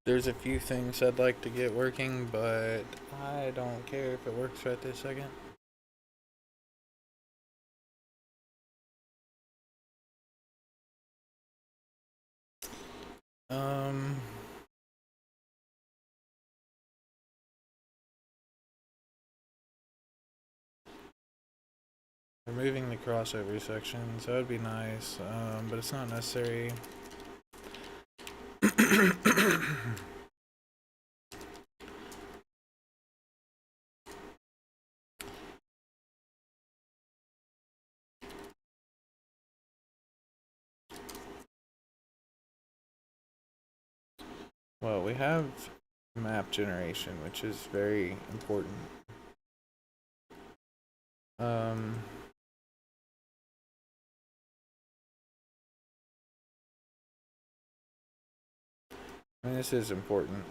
There's a few things I'd like to get working, but I don't care if it works right this second. Um, Removing the crossover sections, that would be nice, but it's not necessary. Well, we have map generation, which is very important. I mean, this is important.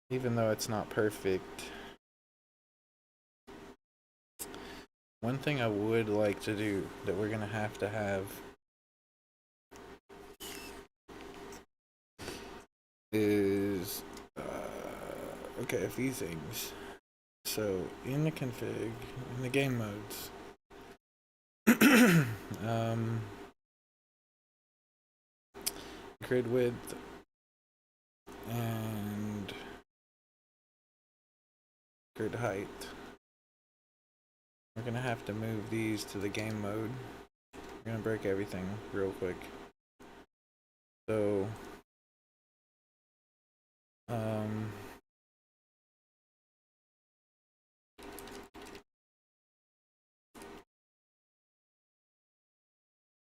Even though it's not perfect. One thing I would like to do that we're gonna have to have is okay, a few things. So in the config, in the game modes, grid width and grid height. We're gonna have to move these to the game mode. We're gonna break everything real quick. So,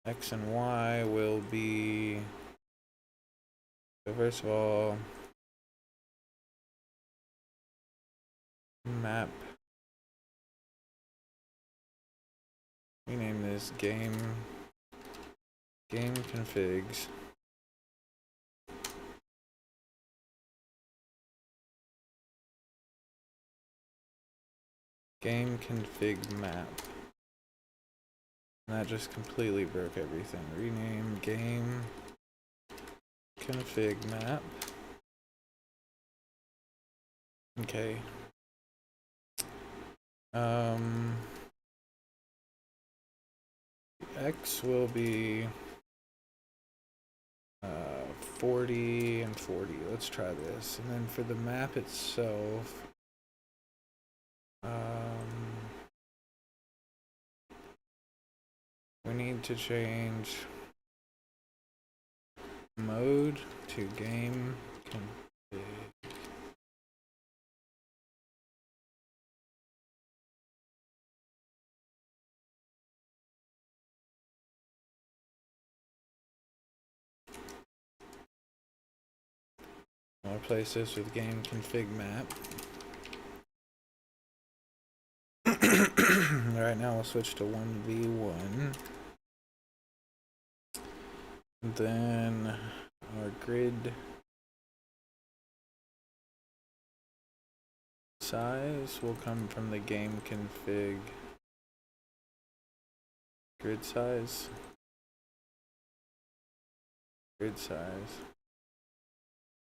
X and Y will be, so first of all, map. Rename this game configs. Game config map. And that just completely broke everything. Rename game config map. Okay. X will be 40 and 40. Let's try this. And then for the map itself, we need to change mode to game config. I'll replace this with game config map. Right now we'll switch to 1v1. Then our grid size will come from the game config grid size.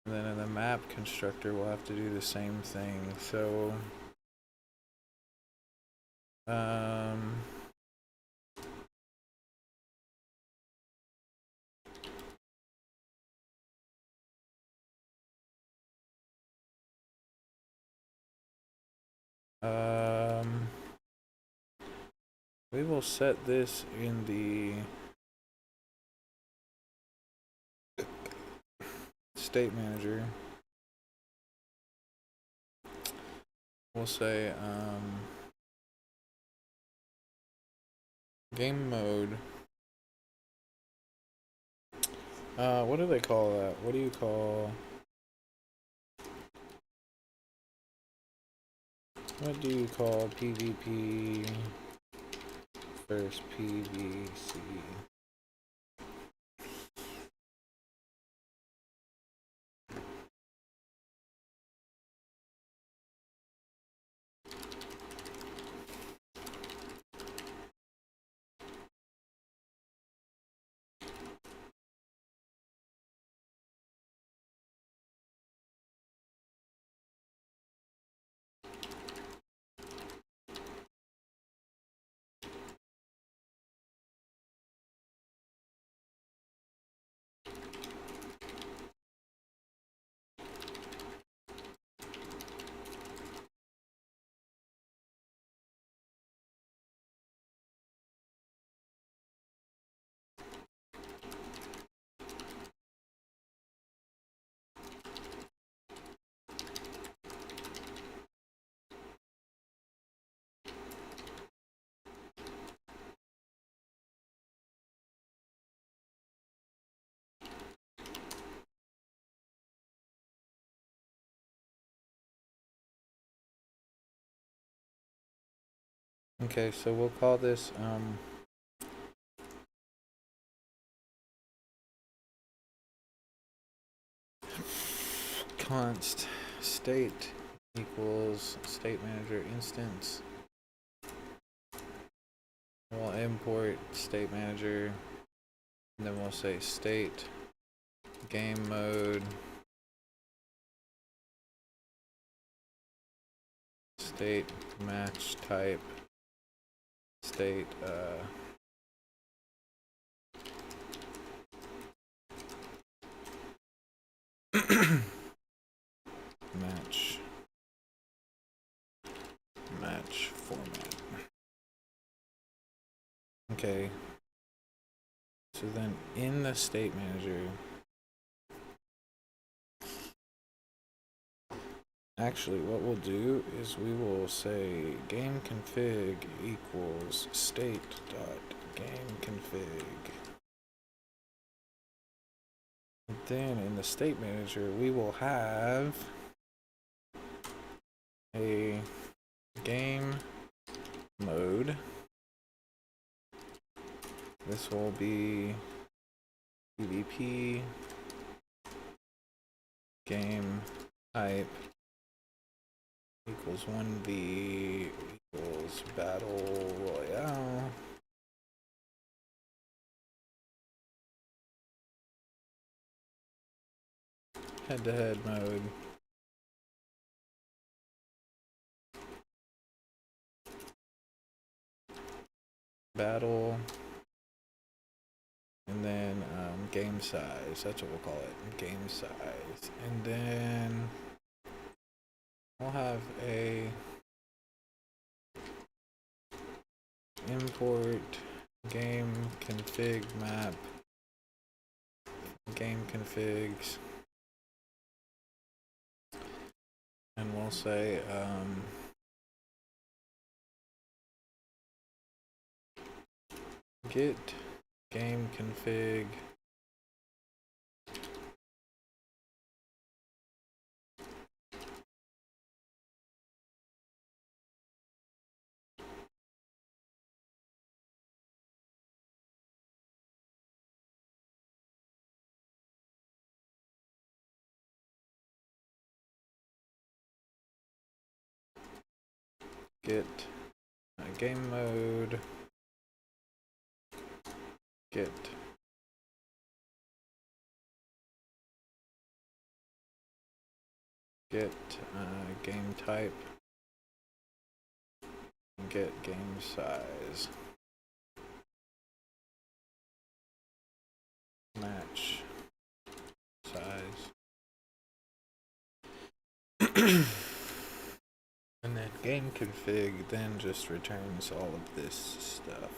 And then in the map constructor we'll have to do the same thing. So we will set this in the state manager. We'll say game mode. What do they call that? What do you call PvP versus PvC? Okay, so we'll call this const state equals state manager instance. We'll import state manager, and then we'll say state game mode state match type state match format. Okay, so then in the state manager, actually what we'll do is we will say game config equals state dot game config. Then in the state manager we will have a game mode. This will be PvP game type equals 1v equals battle royale. Head-to-head mode. Battle. And then game size. That's what we'll call it. Game size. And then we'll have a import game config map. Game configs. And we'll say get game config get game mode get game type and get game size match size. And then game config then just returns all of this stuff.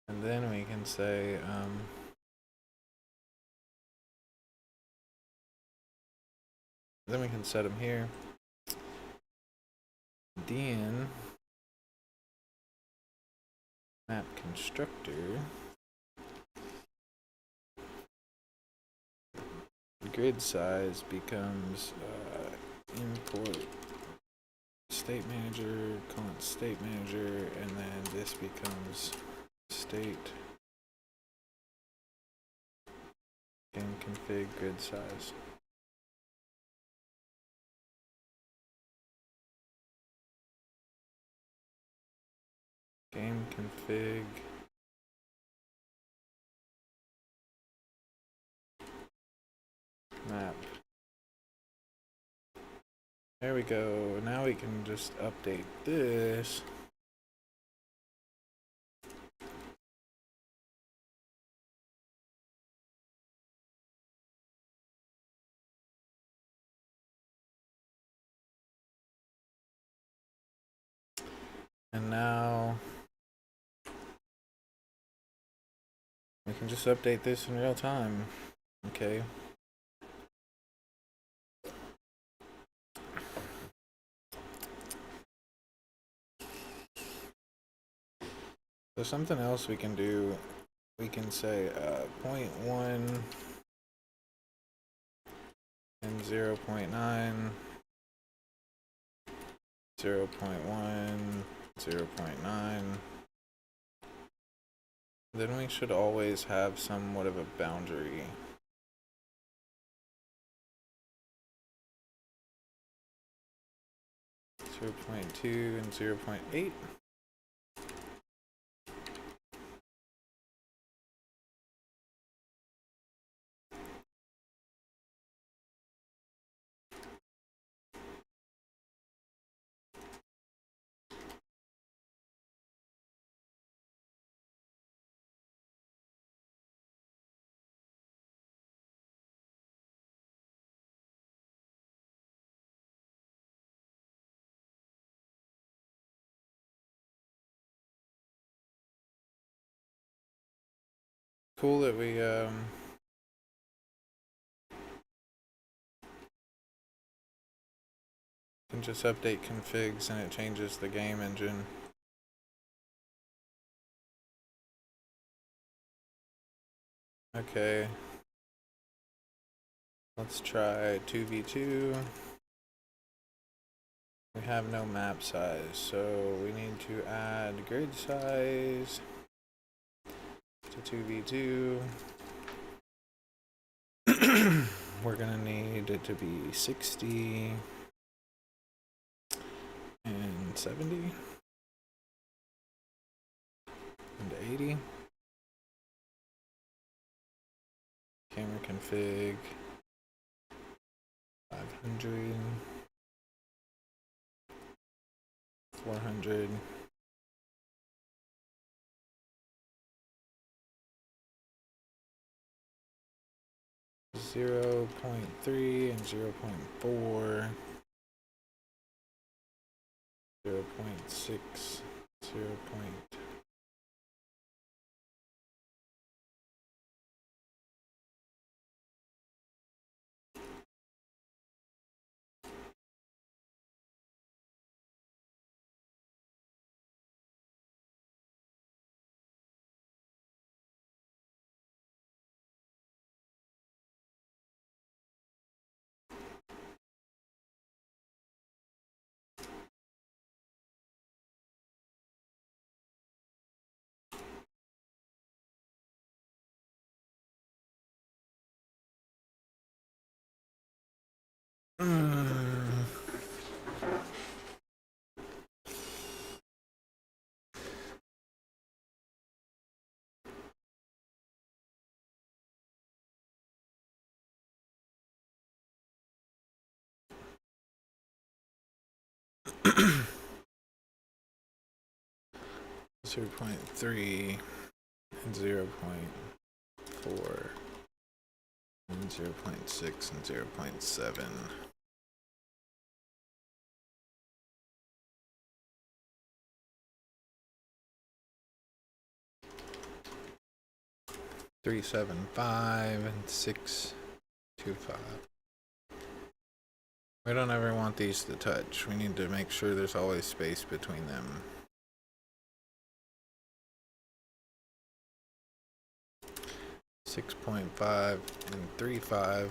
And then we can say then we can set them here. Then map constructor grid size becomes import state manager, const state manager, and then this becomes state game config grid size. Game config map. There we go. Now we can just update this. And now we can just update this in real time. Okay. So something else we can do, we can say 0.1 and 0.9, 0.1, 0.9. Then we should always have somewhat of a boundary. 0.2 and 0.8. Cool that we can just update configs and it changes the game engine. Okay. Let's try 2v2. We have no map size, so we need to add grid size to 2v2. We're gonna need it to be 60 and 70 and 80. Camera config 500, 400. Zero 0.3 and 0.4, 0.6, 0. Mm. 0.3 and 0.4 and 0.6 and 0.7. Three, 7, 5 and 6, 2, 5. We don't ever want these to touch. We need to make sure there's always space between them. .5 and 3.5.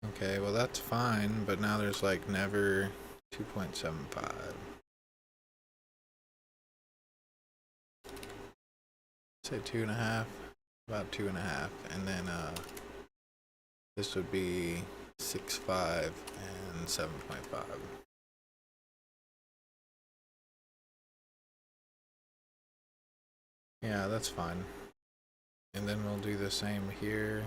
Okay, well that's fine, but now there's like never 2.75. Say 2.5, about 2.5, and then this would be 6.5 and 7.5. Yeah, that's fine. And then we'll do the same here.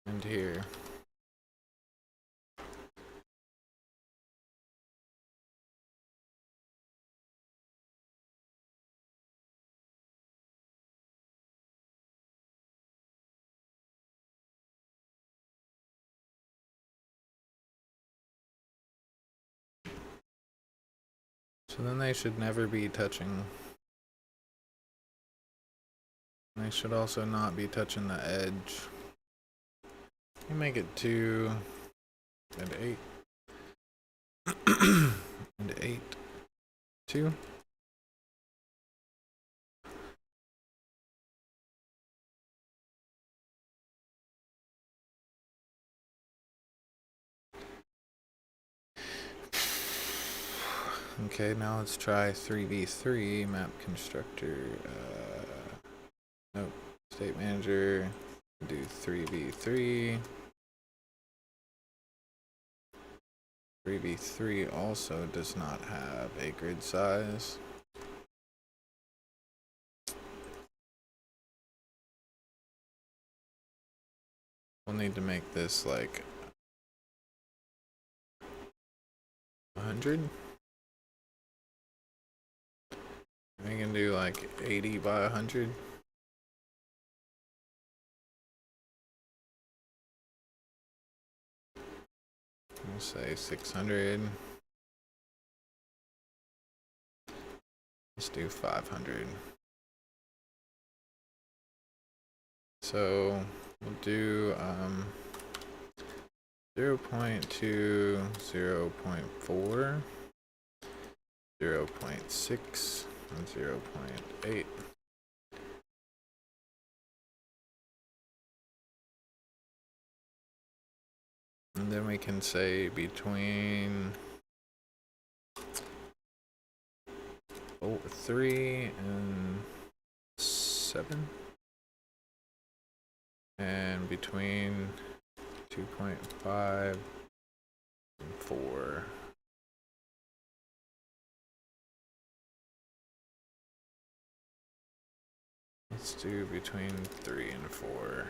And here. So then they should never be touching. They should also not be touching the edge. You make it 2 and 8. And 8. 2. Okay, now let's try 3v3 map constructor. Nope. State manager. Do 3v3. 3v3 also does not have a grid size. We'll need to make this like 100. We can do like 80 by 100. We'll say 600. Let's do 500. So we'll do 0.2, 0.4, 0.6, and 0.8. And then we can say between 3 and 7. And between 2.5 and 4. Let's do between 3 and 4.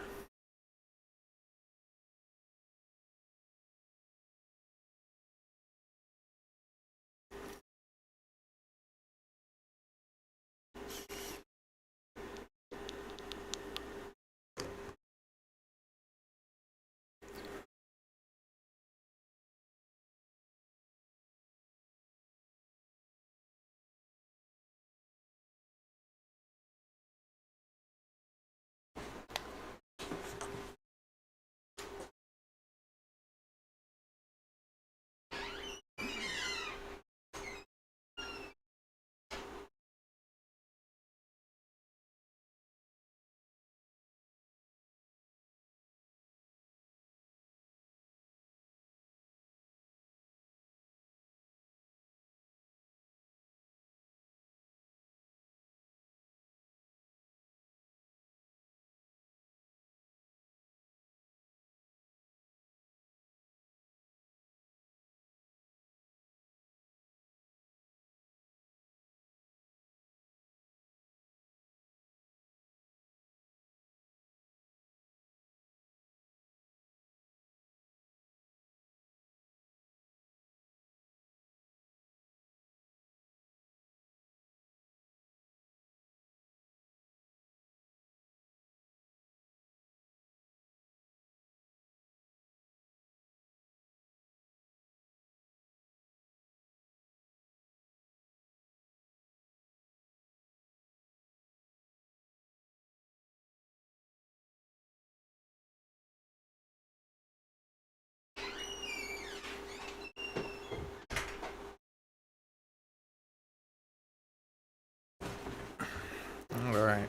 All right.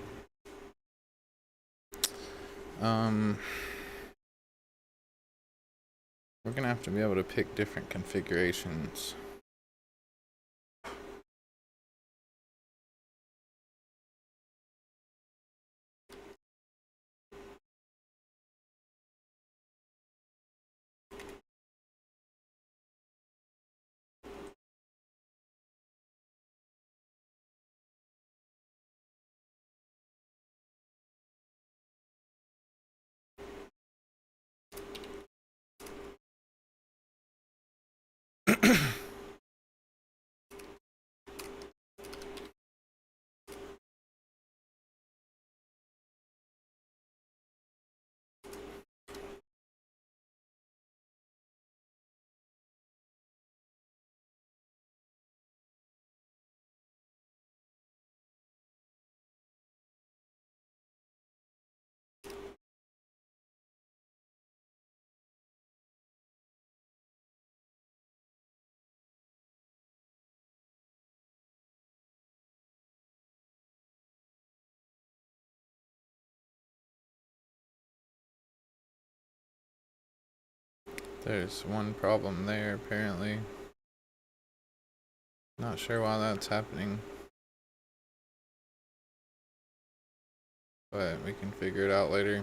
We're gonna have to be able to pick different configurations. There's one problem there, apparently. Not sure why that's happening, but we can figure it out later.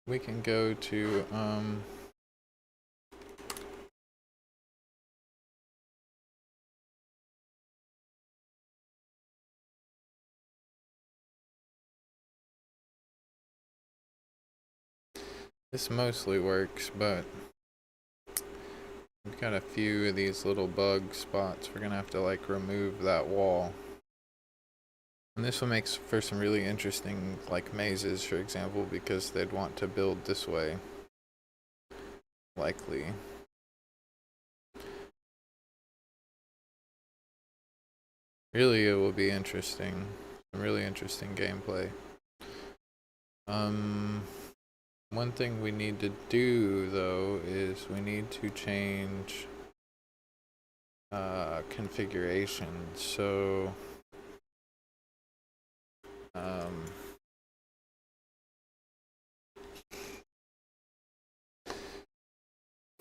We can go to this mostly works, but we've got a few of these little bug spots. We're gonna have to like remove that wall. And this will make for some really interesting like mazes, for example, because they'd want to build this way. Likely. Really, it will be interesting. Some really interesting gameplay. One thing we need to do though is we need to change configuration. So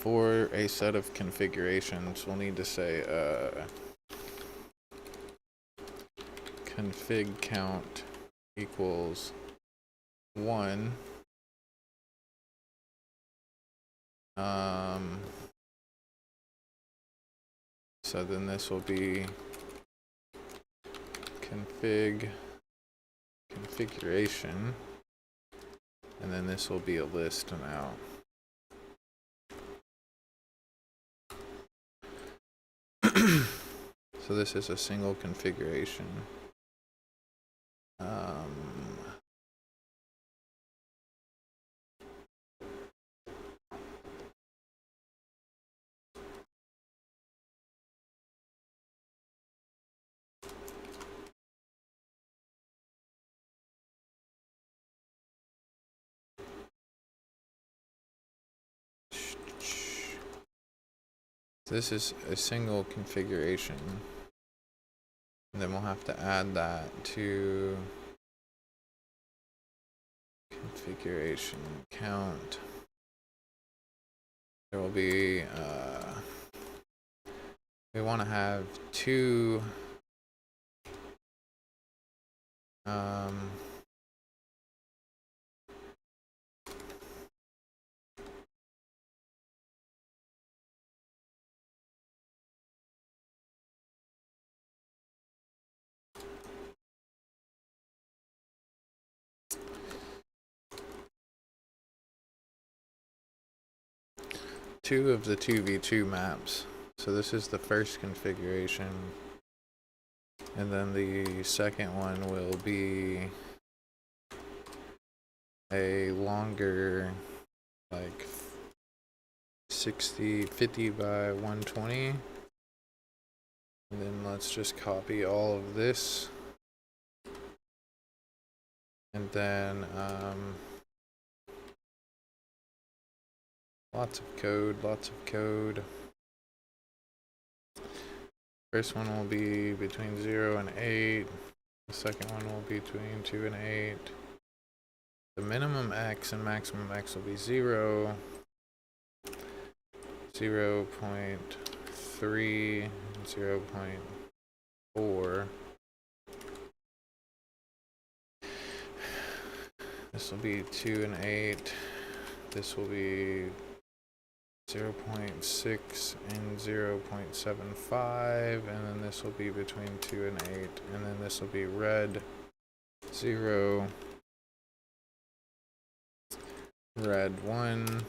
for a set of configurations, we'll need to say config count equals 1. So then this will be configuration, and then this will be a list now. So this is a single configuration. This is a single configuration. And then we'll have to add that to configuration count. There will be, we want to have 2 2 of the 2v2 maps. So this is the first configuration, and then the second one will be a longer, like 50 by 120. And then let's just copy all of this, and then lots of code. First one will be between 0 and 8. The second one will be between 2 and 8. The minimum x and maximum x will be 0, 0.3, 0.4. This will be 2 and 8. This will be 0.6 and 0.75, and then this will be between 2 and 8, and then this will be red 0, red 1,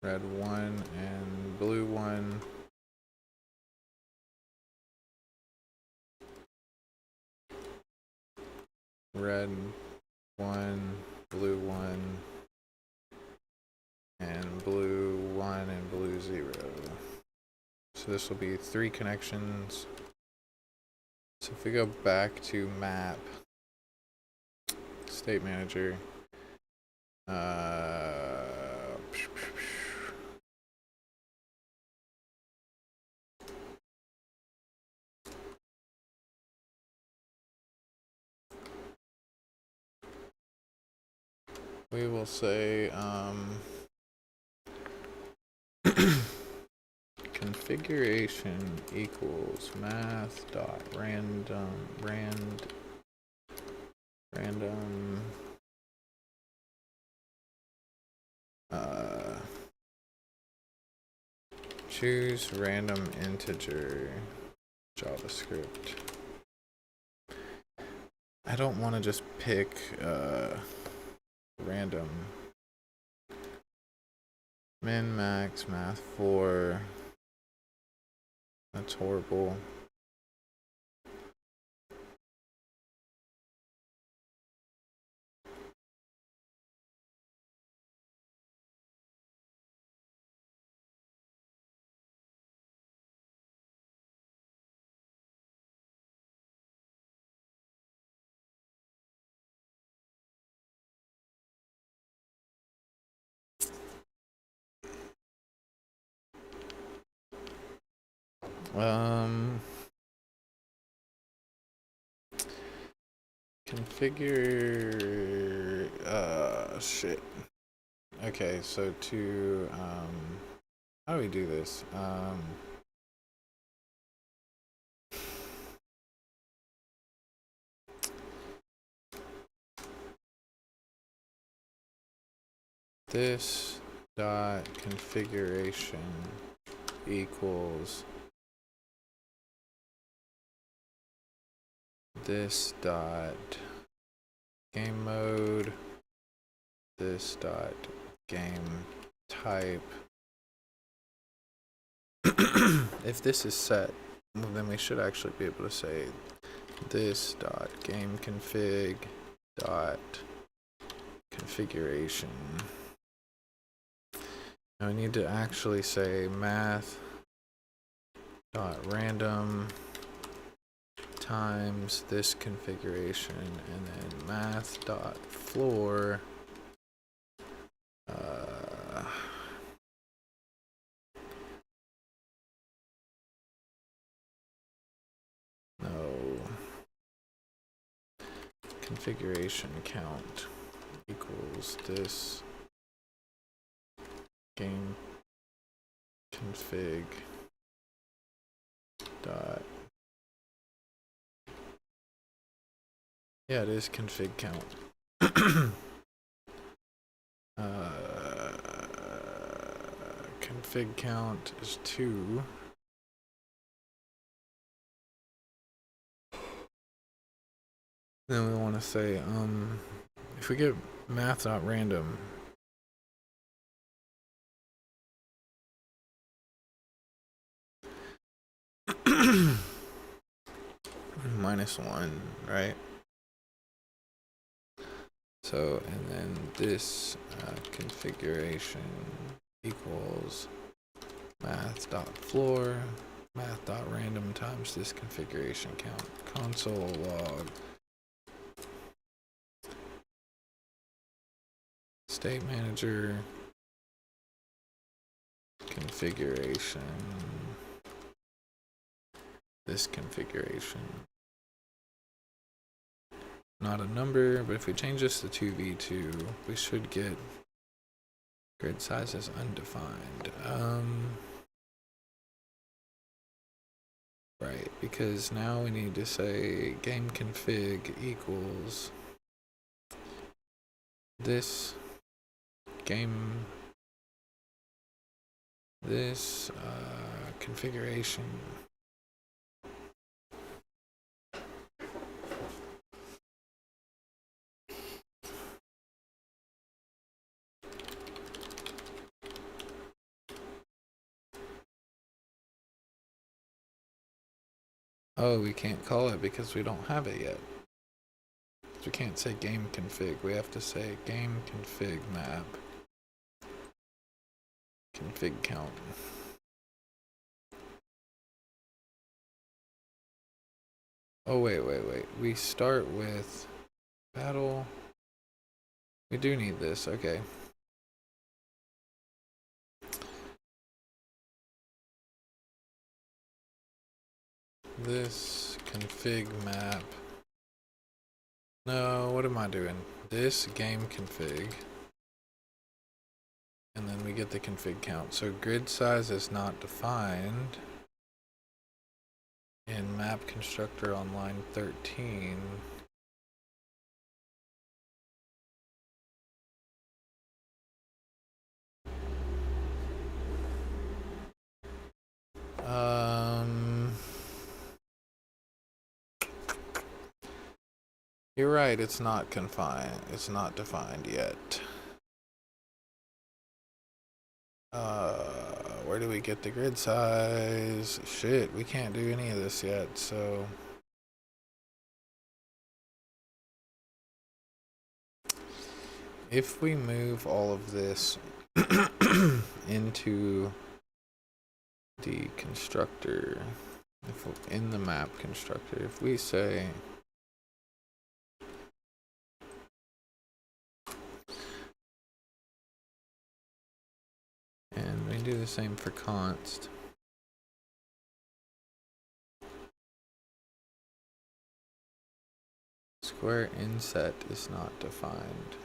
red 1, and blue 1. Red 1, blue 1, and blue 1, and blue 0. So this will be 3 connections. So if we go back to map, state manager. We will say configuration equals math dot random choose random integer JavaScript. I don't want to just pick random min max math 4. That's horrible. Configure shit. Okay, so to how do we do this? This dot configuration equals this dot game mode, this dot game type. If this is set, well, then we should actually be able to say this dot game config dot configuration. Now I need to actually say math dot random times this configuration, and then math dot floor configuration count equals this game config dot, yeah, it is config count. Config count is 2. Then we want to say if we get math.random -1, right? So, and then this configuration equals math.floor, math.random times this configuration count. Console log state manager configuration, this configuration. Not a number, but if we change this to 2v2, we should get grid size is undefined. Right, because now we need to say game config equals this game, this configuration. Oh, we can't call it because we don't have it yet. We can't say game config. We have to say game config map config count. Oh, wait. We start with battle We do need this, okay. This config map. No, what am I doing? This game config. And then we get the config count. So grid size is not defined in map constructor on line 13. You're right, it's not confined. It's not defined yet. Where do we get the grid size? Shit, we can't do any of this yet, so. If we move all of this into the constructor, in the map constructor, if we say and we do the same for const, square inset is not defined.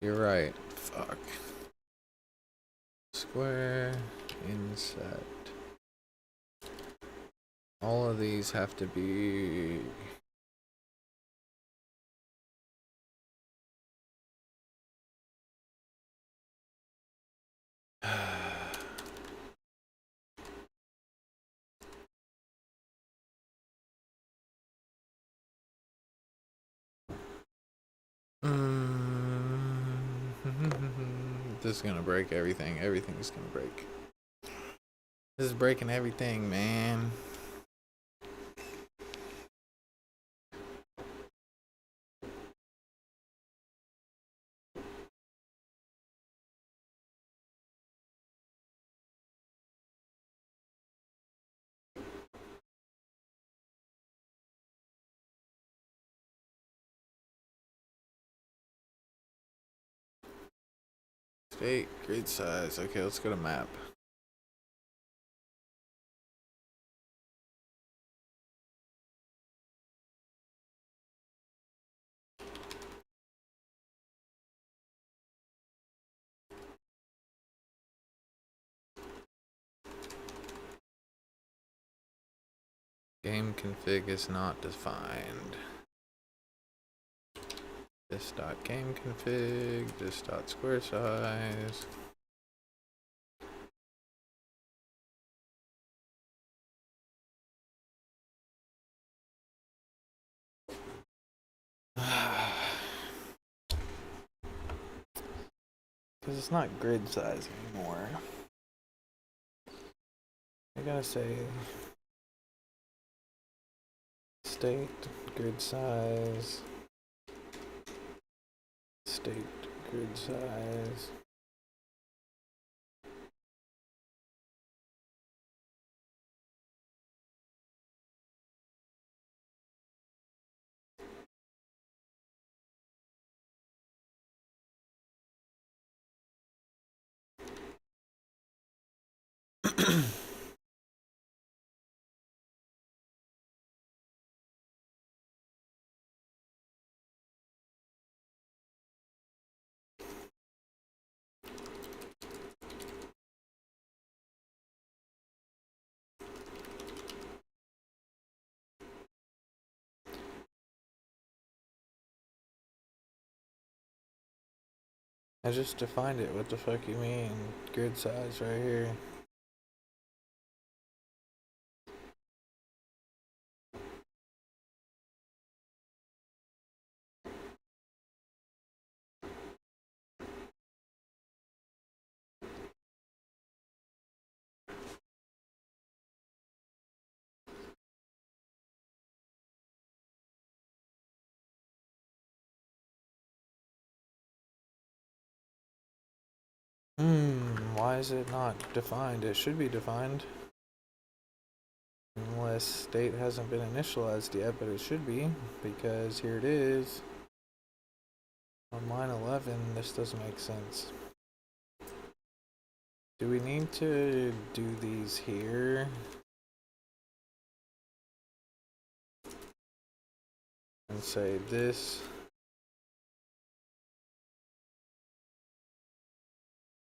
You're right. Fuck. Square inset. All of these have to be this is gonna break everything. Everything's gonna break. This is breaking everything, man. State, grid size. Okay, let's go to map. Game config is not defined. This dot game config, this dot square size. Because it's not grid size anymore. I gotta say state, grid size, state, grid size. I just defined it. What the fuck you mean? Grid size right here. Why is it not defined? It should be defined. Unless state hasn't been initialized yet, but it should be, because here it is. On line 11, this doesn't make sense. Do we need to do these here? And say this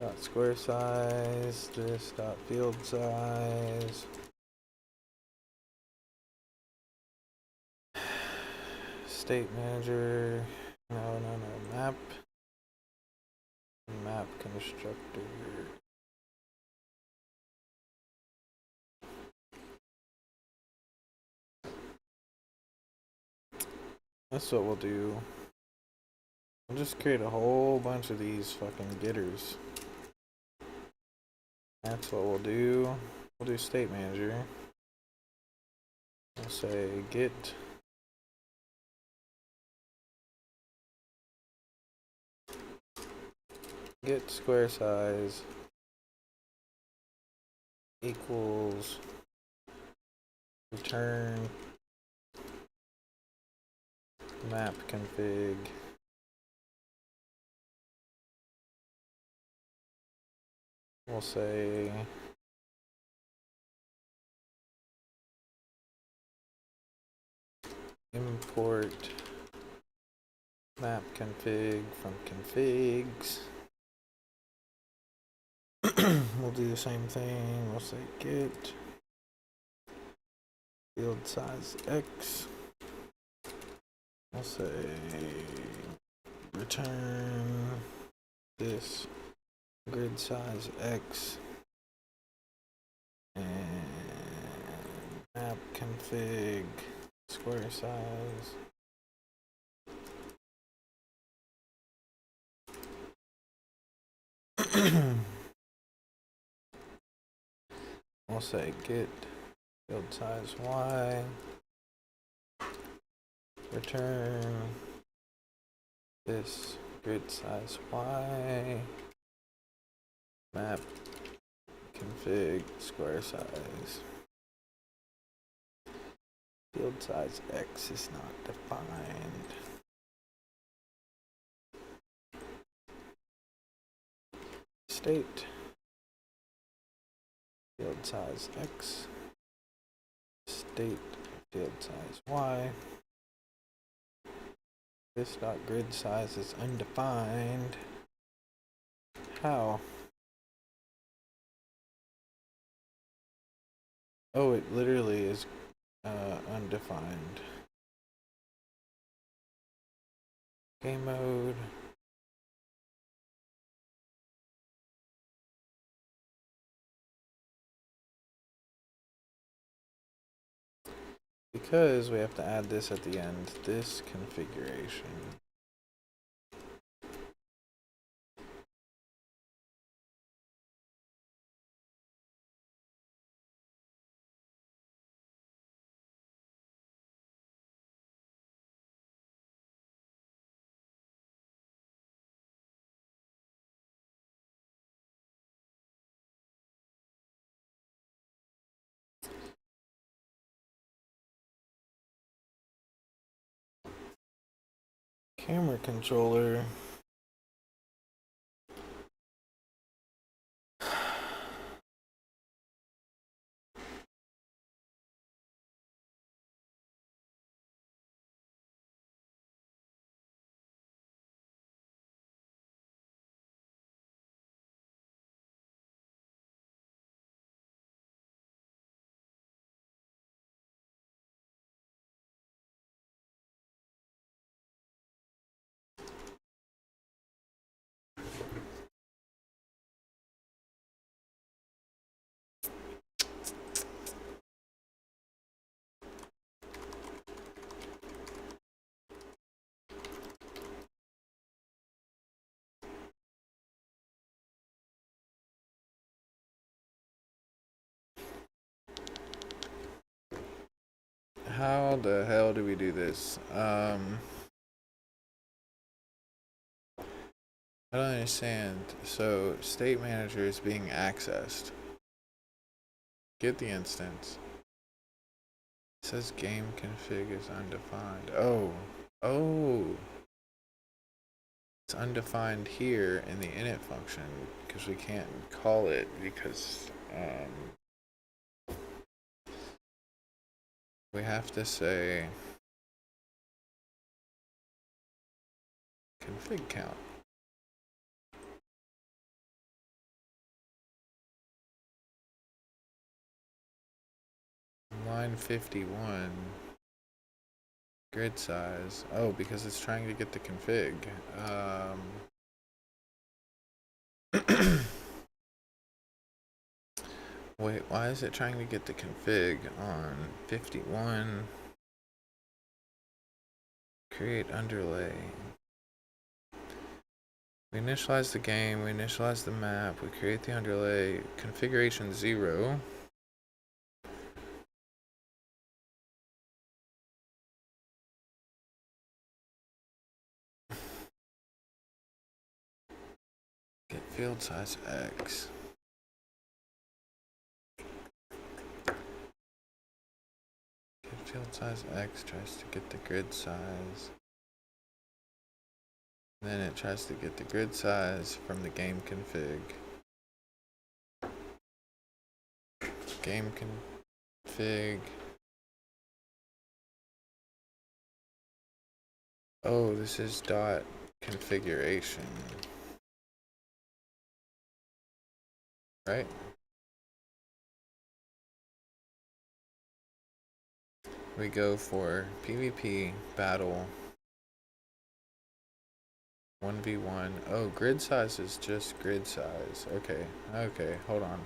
dot square size, this dot field size. State manager, no, map constructor. That's what we'll do. We'll just create a whole bunch of these fucking getters. That's what we'll do. We'll do state manager. We'll say get square size equals return map config we'll say import map config from configs. We'll do the same thing. We'll say get field size X. We'll say return this grid size X and map config square size. We'll say get field size Y, return this grid size Y, map config square size. Field size X is not defined. State field size X, state field size Y. This dot grid size is undefined. How? Oh, it literally is undefined. Game mode. Because we have to add this at the end, this configuration. Camera controller. How the hell do we do this? I don't understand. So, state manager is being accessed. Get the instance. It says game config is undefined. Oh. Oh. It's undefined here in the init function because we can't call it because we have to say config count. Line 51. Grid size. Oh, because it's trying to get the config. Wait, why is it trying to get the config on 51? Create underlay. We initialize the game, we initialize the map, we create the underlay, configuration 0. Get field size X. Get field size X tries to get the grid size. Then it tries to get the grid size from the game config. Game config. Oh, this is dot configuration. Right? We go for PvP battle 1v1. Oh, grid size is just grid size. Okay, okay, hold on.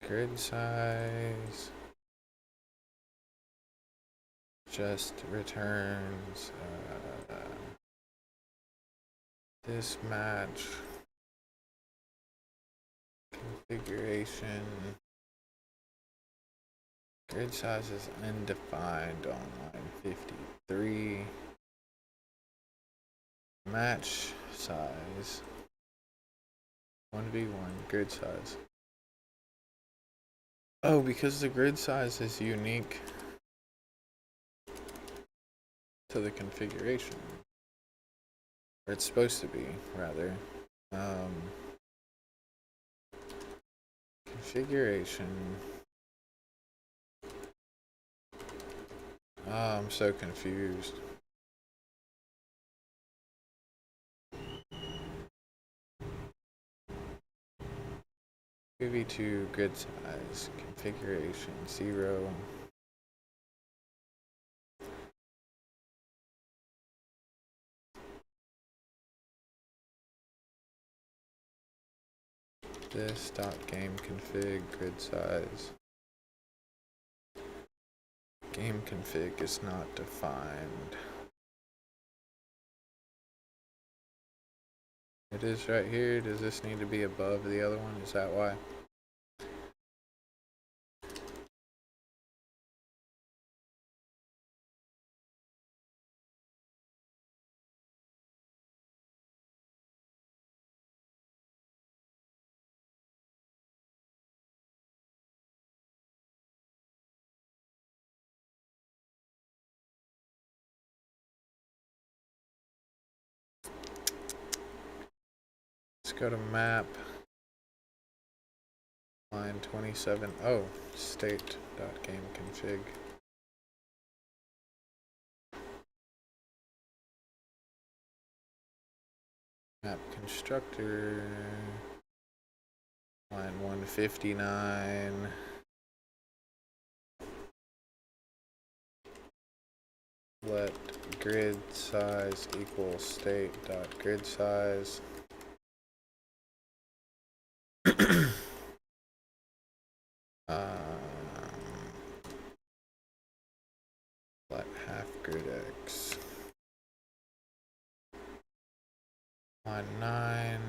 Grid size just returns this match configuration. Grid size is undefined on line 53. Match size 1v1 grid size. Oh, because the grid size is unique to the configuration. Or it's supposed to be, rather. Configuration. Oh, I'm so confused. PV2 grid size, configuration 0. This dot game config grid size. Game config is not defined. It is right here. Does this need to be above the other one? Is that why? Let's go to map. Line 27. Oh, state.gameconfig. Map constructor. Line 159. Let grid size equal state.grid size. Let half grid X. Line 9.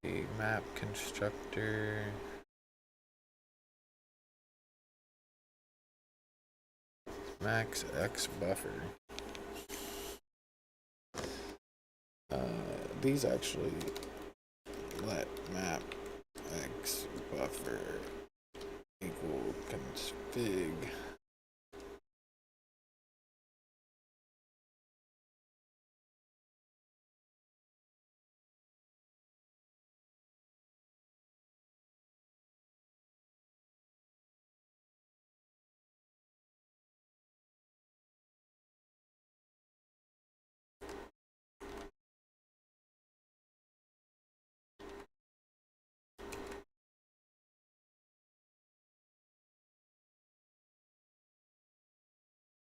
The map constructor. Max X buffer. these actually let map x buffer equal config.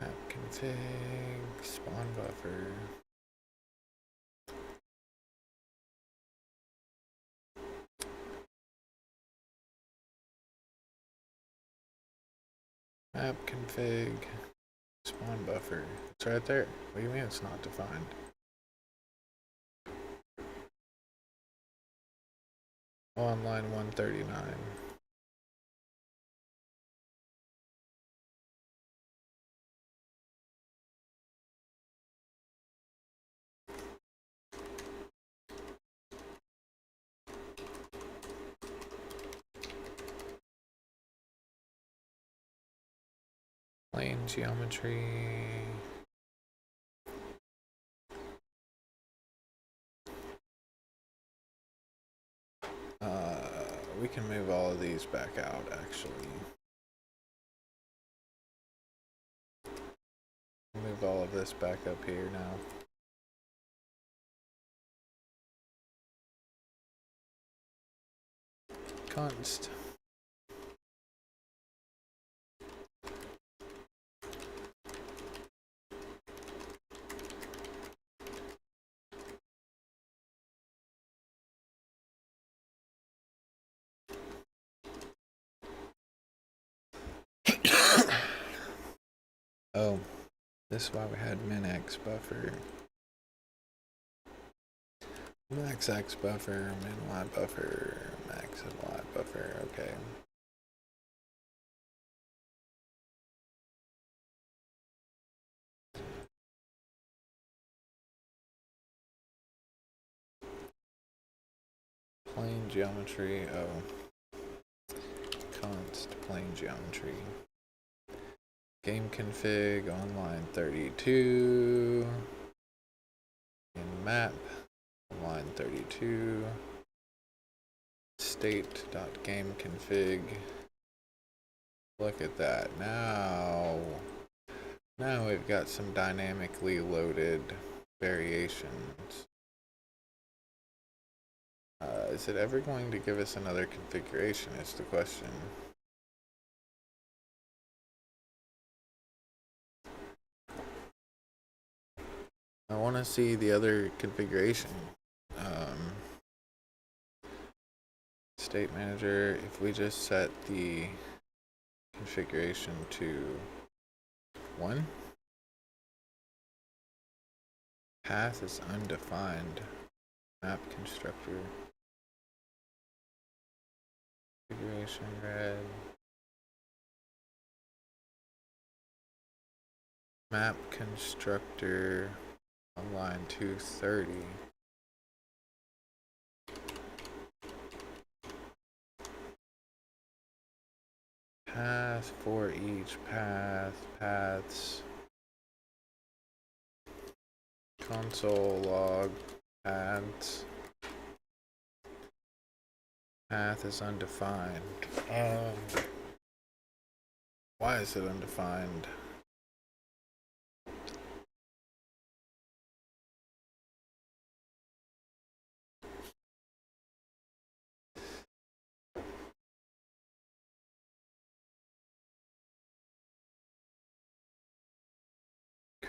Map config spawn buffer. Map config spawn buffer. It's right there. What do you mean it's not defined? On line 139. Plane geometry. We can move all of these back out actually. Move all of this back up here now. Const. Oh, this is why we had min x buffer. Max x buffer, min y buffer, max and y buffer, okay. Plane geometry, oh. Const plane geometry. Game config on line 32. In map, line 32. State.gameconfig. Look at that. Now we've got some dynamically loaded variations. Is it ever going to give us another configuration is the question. I want to see the other configuration. State manager, if we just set the configuration to 1, path is undefined, map constructor, configuration red, map constructor on line 230. Path for each path, paths, console log, paths, path is undefined. Why is it undefined?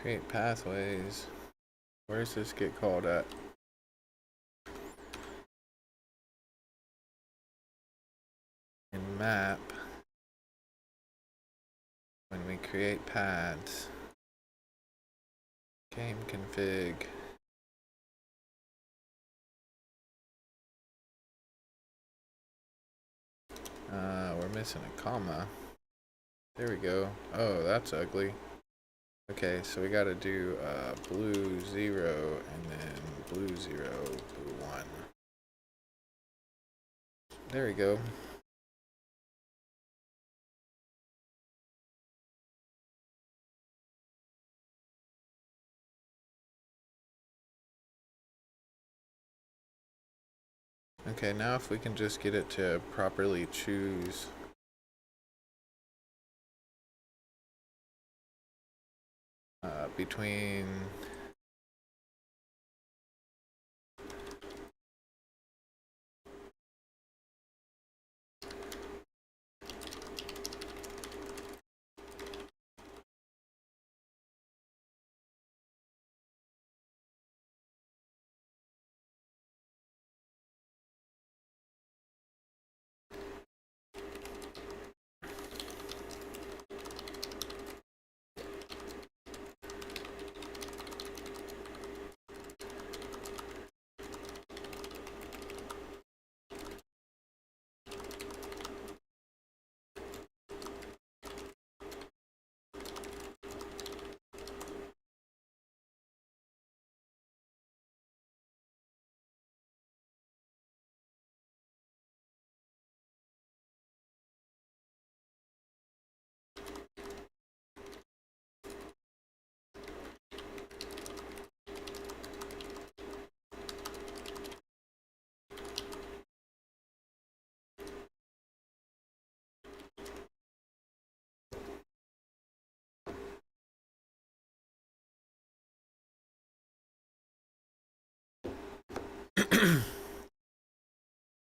Create pathways. Where does this get called at? In map, when we create paths, game config, we're missing a comma. There we go. Oh, that's ugly. Okay, so we gotta do blue 0 and then blue 0, blue 1. There we go. Okay, now if we can just get it to properly choose between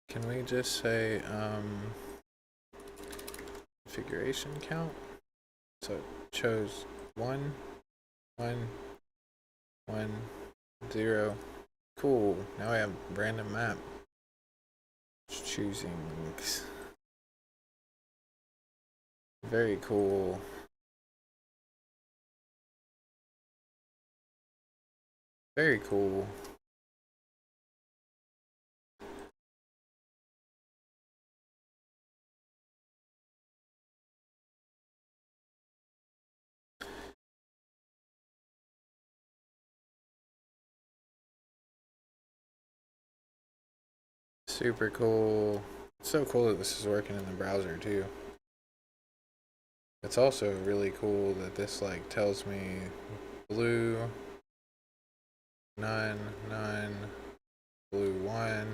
can we just say configuration count? So it chose 1, 1, 1, 0. Cool. Now I have random map. Choosing. Very cool. Very cool. Super cool. It's so cool that this is working in the browser too. It's also really cool that this like tells me blue, none, none, blue 1,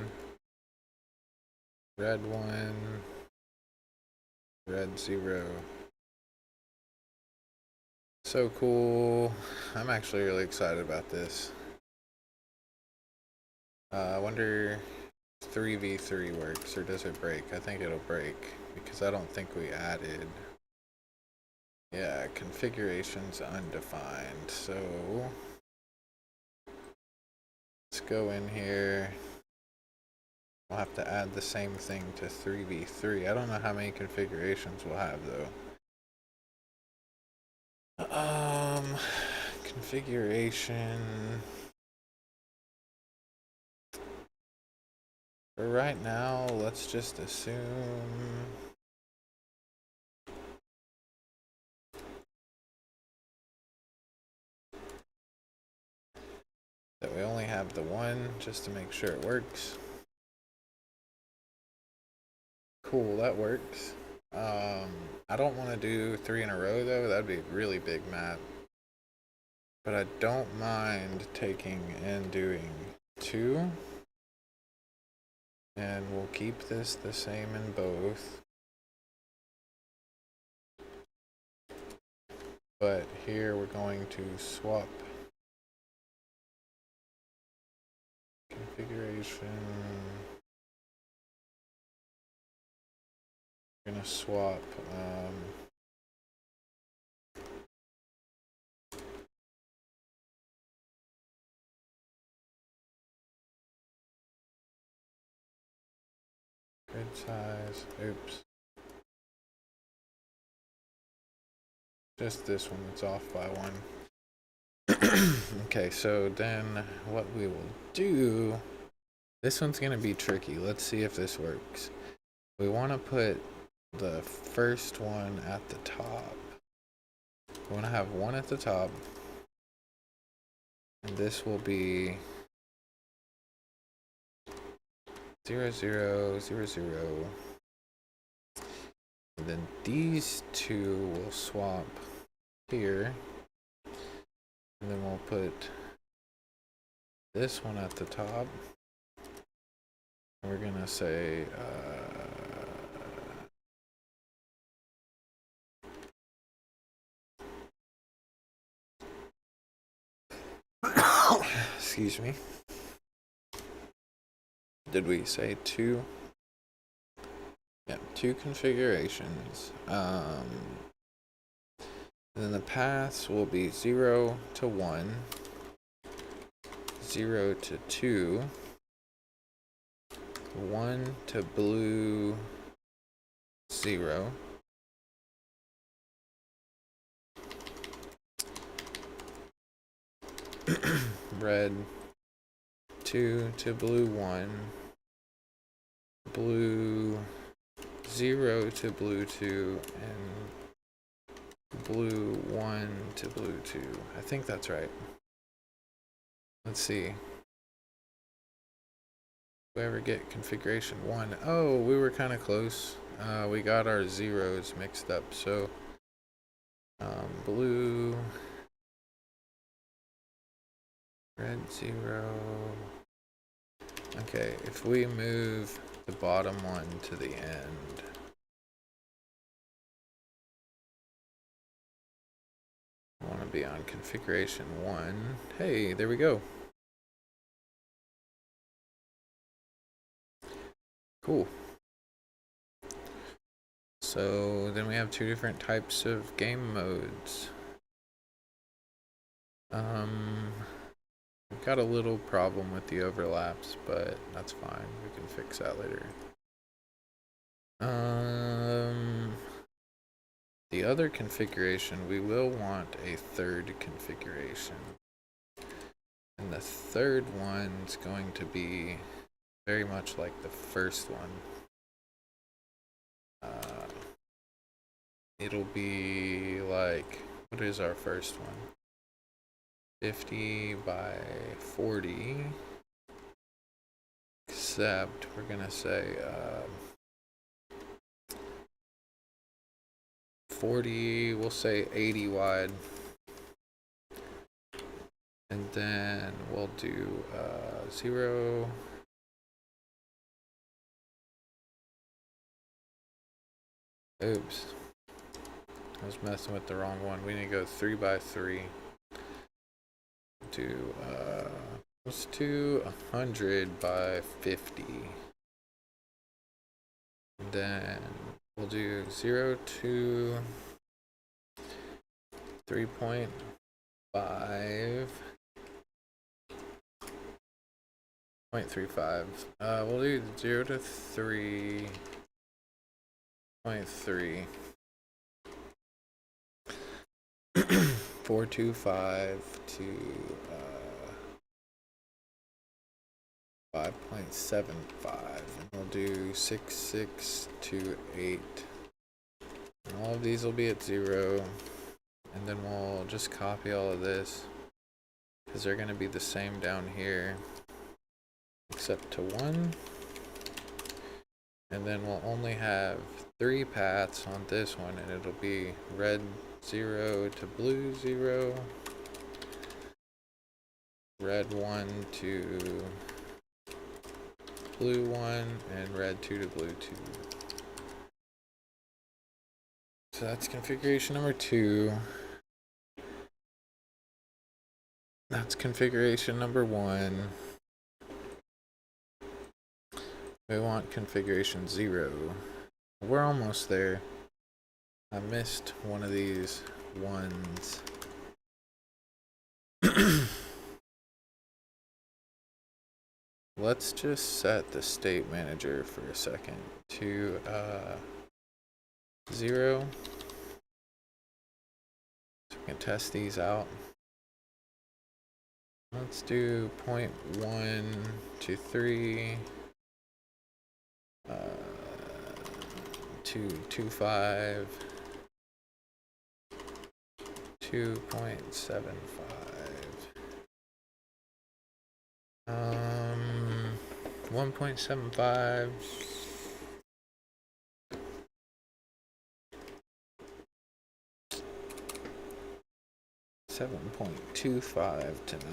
red 1, red 0. So cool. I'm actually really excited about this. I wonder if 3v3 works or does it break? I think it'll break because I don't think we added. Yeah, configuration's undefined. So let's go in here. We'll have to add the same thing to 3v3. I don't know how many configurations we'll have though. Configuration. For right now, let's just assume that we only have the 1 just to make sure it works. Cool, that works. I don't want to do 3 in a row though, that'd be a really big map. But I don't mind taking and doing 2. And we'll keep this the same in both. But here we're going to swap configuration. We're gonna swap grid size. Oops. Just this one that's off by 1. Okay, so then what we will do, this one's gonna be tricky. Let's see if this works. We want to put the first one at the top. We want to have one at the top. And this will be 0, 0, 0, 0. And then these two will swap here. And then we'll put this one at the top. And we're gonna say excuse me. Did we say two? Yeah, two configurations. And then the paths will be 0 to 1, 0 to 2, 1 to blue 0, red 2 to blue 1, blue 0 to blue 2, and blue 1 to blue 2. I think that's right. Let's see. We ever get configuration 1? Oh, we were kind of close. We got our zeros mixed up. So blue, red 0. Okay, if we move the bottom one to the end, I want to be on configuration 1. Hey, there we go. Cool. So then we have two different types of game modes. We've got a little problem with the overlaps, but that's fine. We can fix that later. The other configuration, we will want a third configuration. And the third one's going to be very much like the first one. It'll be like, what is our first one? 50 by 40. Except we're gonna say 40, we'll say 80 wide. And then we'll do 0. Oops. I was messing with the wrong one. We need to go 3 by 3. Do let's do 100 by 50. And then we'll do 0 to 3.5. 0.35. We'll do 0 to 3.3. 425 to 5.75, and we'll do 66 to 8. And all of these will be at 0, and then we'll just copy all of this because they're going to be the same down here except to 1. And then we'll only have 3 paths on this one, and it'll be red 0 to blue 0, red 1 to blue 1, and red 2 to blue 2. So that's configuration number 2. That's configuration number 1. We want configuration 0. We're almost there. I missed one of these ones. Let's just set the state manager for a second to 0. So we can test these out. Let's do 0.1 to 3. 2.25, 2.75. 1.75. 7.25 to 9.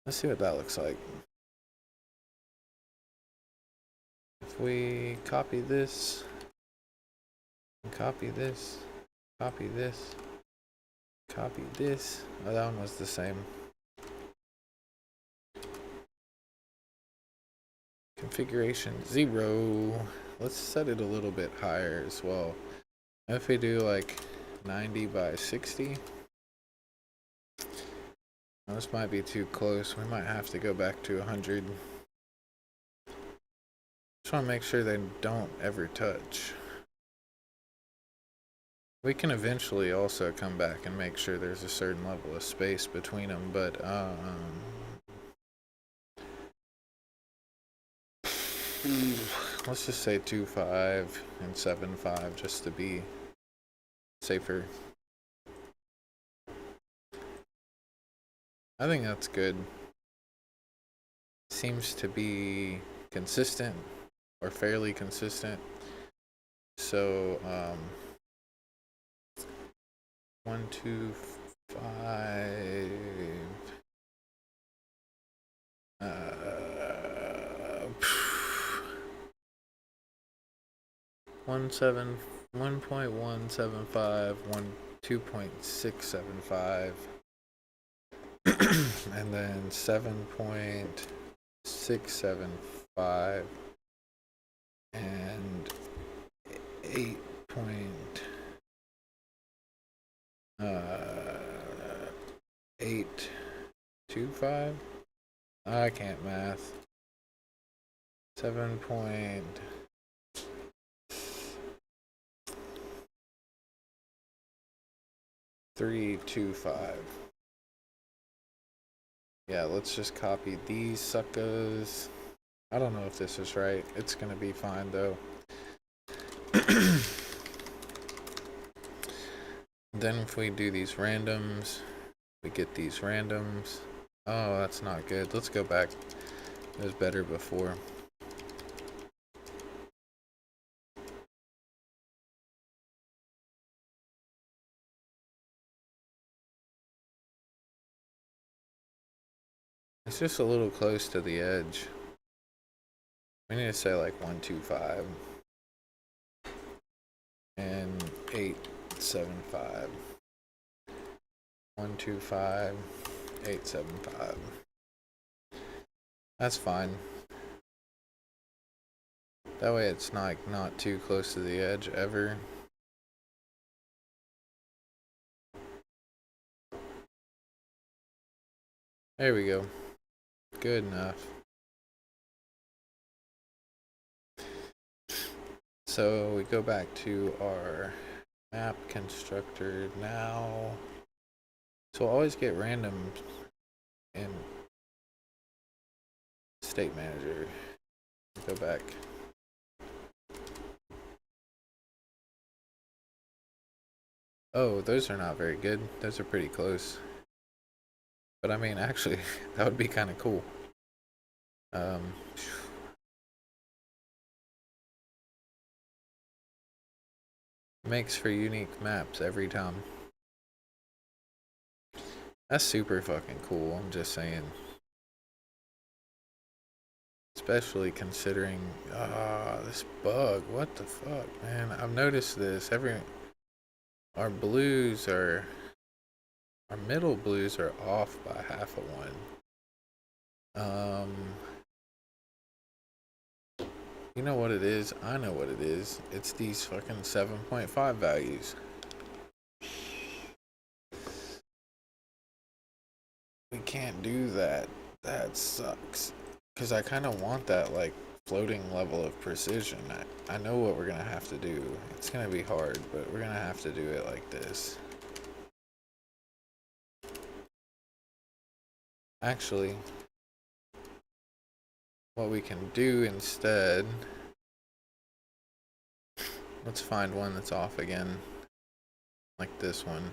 Let's see what that looks like. If we copy this, copy this, copy this, copy this. Oh, that one was the same. Configuration 0. Let's set it a little bit higher as well. If we do like 90 by 60. Well, this might be too close. We might have to go back to 100. Just want to make sure they don't ever touch. We can eventually also come back and make sure there's a certain level of space between them, but let's just say 2.5 and 7.5 just to be safer. I think that's good. Seems to be consistent or fairly consistent. So 1, 2, 5. 1.175, 2.675, and then 7.675 and 8.825. I can't math. 7.325. Yeah, let's just copy these suckers. I don't know if this is right. It's gonna be fine though. Then if we do these randoms, we get these randoms. Oh, that's not good. Let's go back. It was better before. It's just a little close to the edge. We need to say like 125 and 875. 125, 875. That's fine. That way it's not too close to the edge ever. There we go. Good enough. So we go back to our map constructor now. So we'll always get random in state manager. Go back. Oh, those are not very good. Those are pretty close. But I mean, actually, that would be kind of cool. Makes for unique maps every time. That's super fucking cool, I'm just saying. Especially considering, this bug. What the fuck, man? I've noticed this. Our middle blues are off by half a one. You know what it is? I know what it is. It's these fucking 7.5 values. We can't do that. That sucks. Because I kind of want that, like, floating level of precision. I know what we're going to have to do. It's going to be hard, but we're going to have to do it like this. Actually, what we can do instead, let's find one that's off again. like this one.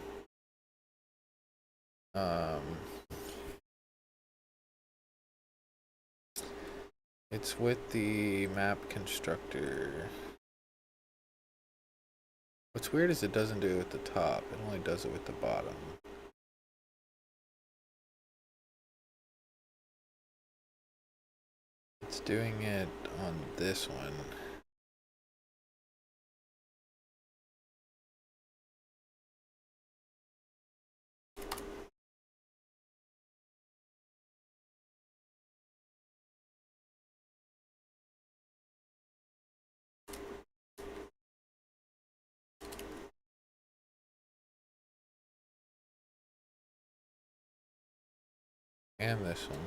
It's with the map constructor. What's weird is it doesn't do it with the top, it only does it with the bottom. It's doing it on this one. And this one.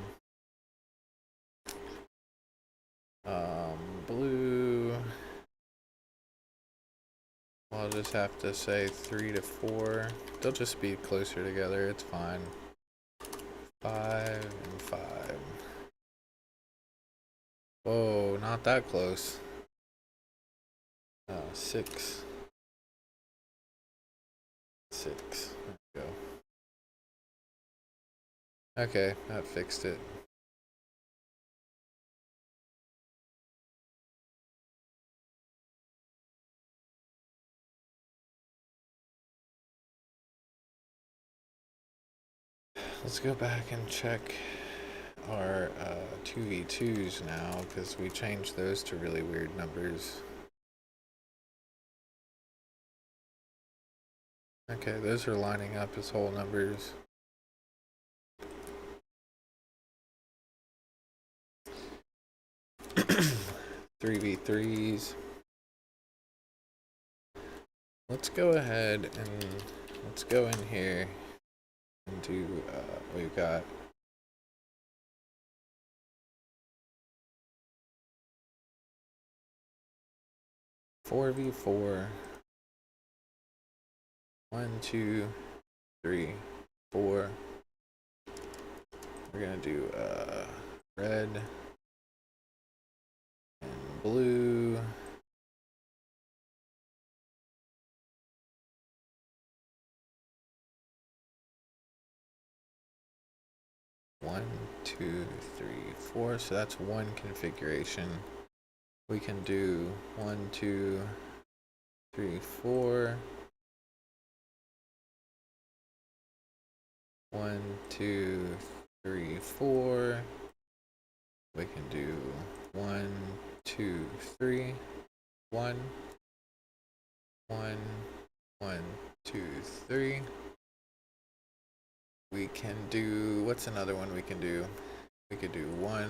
Blue. I'll just have to say 3 to 4. They'll just be closer together, it's fine. 5 and 5. Whoa, not that close. 6. 6. There we go. Okay, that fixed it. Let's go back and check our 2v2s now, because we changed those to really weird numbers. Okay, those are lining up as whole numbers. Three v3s. Let's go ahead and let's go in here and do we've got four v4. 1, 2, 3, 4. We're gonna do red and blue. One, two, three, four. So that's one configuration. We can do 1, 2, 3, 4. 1, 2, 3, 4. We can do 1, 2, 3. 1, 1, 1, 2, 3. We can do, what's another one we can do? We could do 1,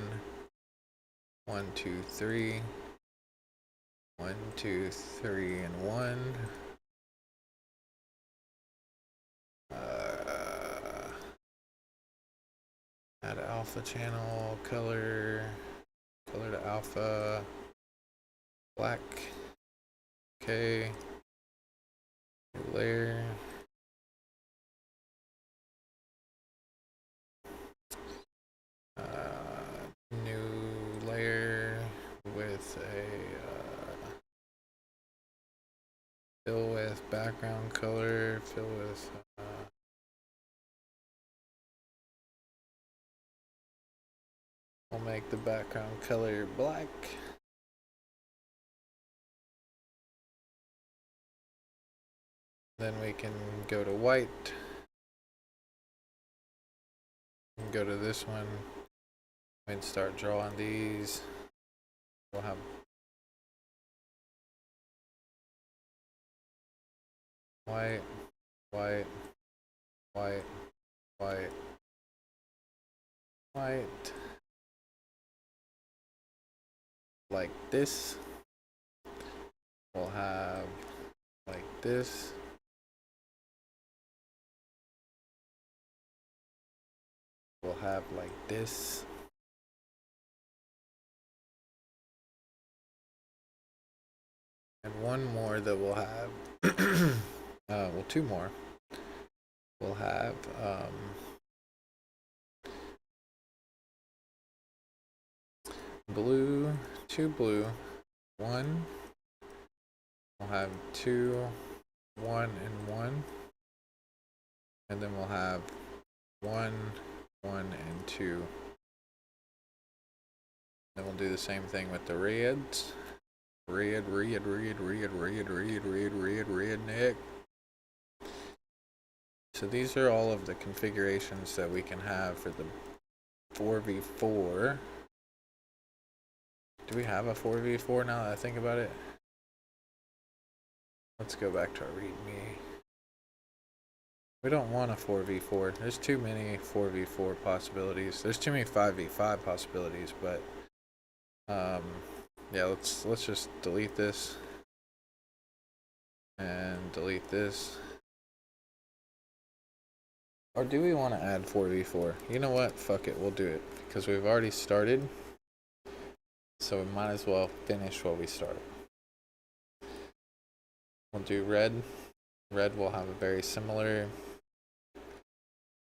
1, 2, 3. 1, 2, 3, and 1. Add alpha channel, color to alpha, black, okay, new layer, new layer with a fill with background color, fill with we'll make the background color black. Then we can go to white. And go to this one and start drawing these. We'll have white, white, white, white, white. Like this. We'll have like this. We'll have like this. And one more that we'll have, well, two more. We'll have, blue, 2 blue, 1. We'll have 2, 1, and 1. And then we'll have 1, 1, and 2. Then we'll do the same thing with the reds. Red, Nick. So these are all of the configurations that we can have for the 4v4. Do we have a 4v4 now that I think about it? Let's go back to our readme. We don't want a 4v4. There's too many 4v4 possibilities. There's too many 5v5 possibilities, but yeah, let's just delete this and delete this. Or do we want to add 4v4? You know what? Fuck it, we'll do it because we've already started. So we might as well finish what we started. We'll do red. Red will have a very similar.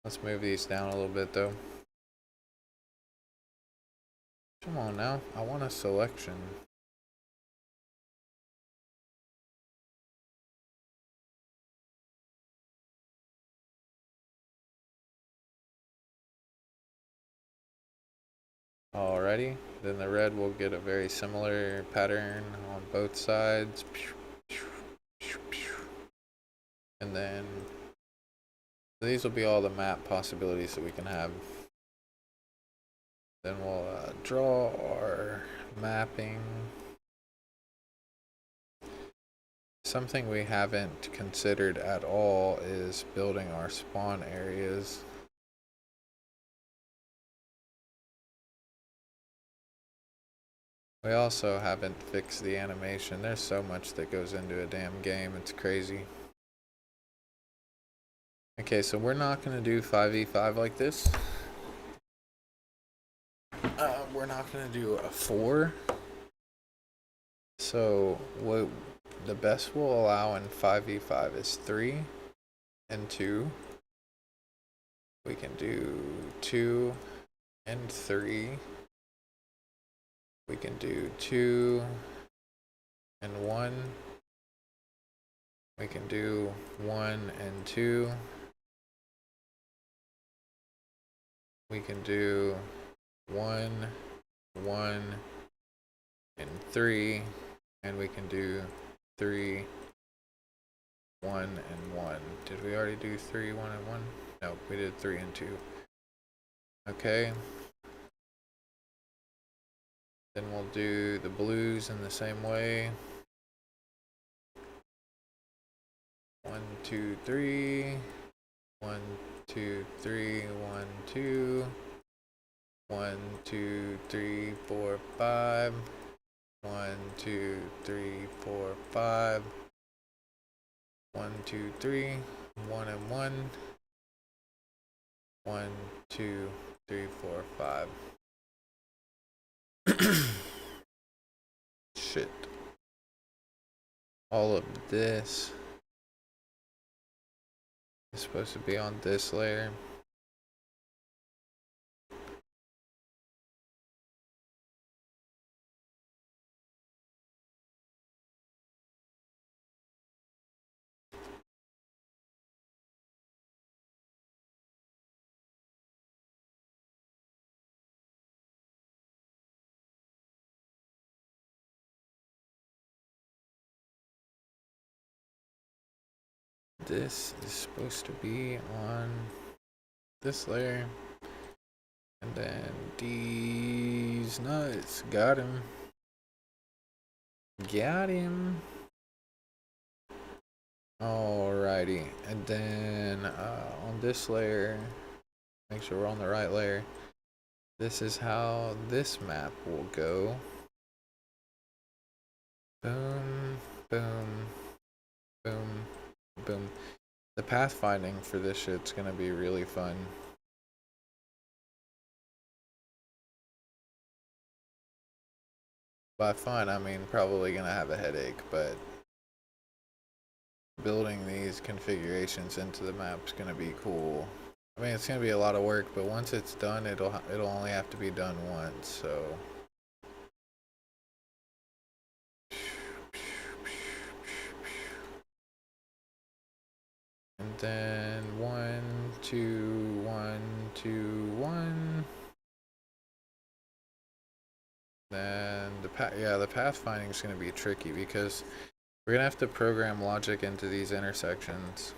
Let's move these down a little bit though. Come on now, I want a selection. Alrighty, then the red will get a very similar pattern on both sides. And then these will be all the map possibilities that we can have. Then we'll draw our mapping. Something we haven't considered at all is building our spawn areas. We also haven't fixed the animation. There's so much that goes into a damn game, it's crazy. Okay, so we're not going to do 5v5 like this. We're not going to do a 4. So what the best we'll allow in 5v5 is 3 and 2. We can do 2 and 3. We can do 2 and 1. We can do 1 and 2. We can do 1, 1, and 3, and we can do 3, 1, and 1. Did we already do 3, 1, and 1? No, we did 3 and 2. Okay. Then we'll do the blues in the same way. 1, 2, 3. 1, 2, 3, 1, 2. 1, 2, 3, 4, 5. 1, 2, 3, 4, 5. 1, 2, 3. 1 and 1. 1, 2, 3, 4, 5. Shit. All of this is supposed to be on this layer. This is supposed to be on this layer. And then these nuts. Got him. Got him. Alrighty. And then on this layer, make sure we're on the right layer. This is how this map will go. Boom, boom, boom, boom. The pathfinding for this shit's gonna be really fun. By fun, I mean probably gonna have a headache, but building these configurations into the map's gonna be cool. I mean, it's gonna be a lot of work, but once it's done, it'll only have to be done once, so. And then 1, 2, 1. Then the pathfinding is going to be tricky because we're going to have to program logic into these intersections.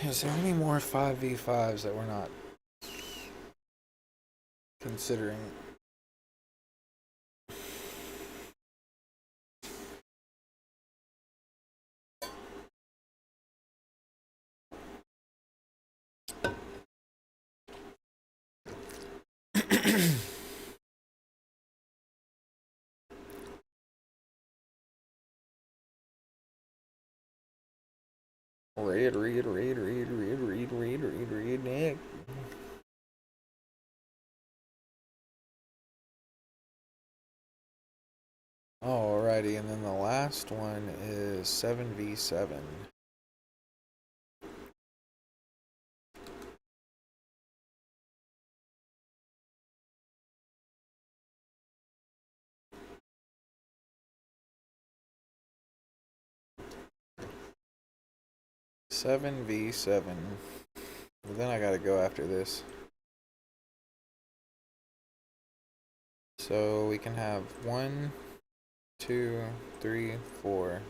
Is there any more 5v5s that we're not considering? Read, Nick. Alrighty, and then the last one is 7v7. Seven v 7. But then I gotta go after this. So we can have 1, 2, 3, 4.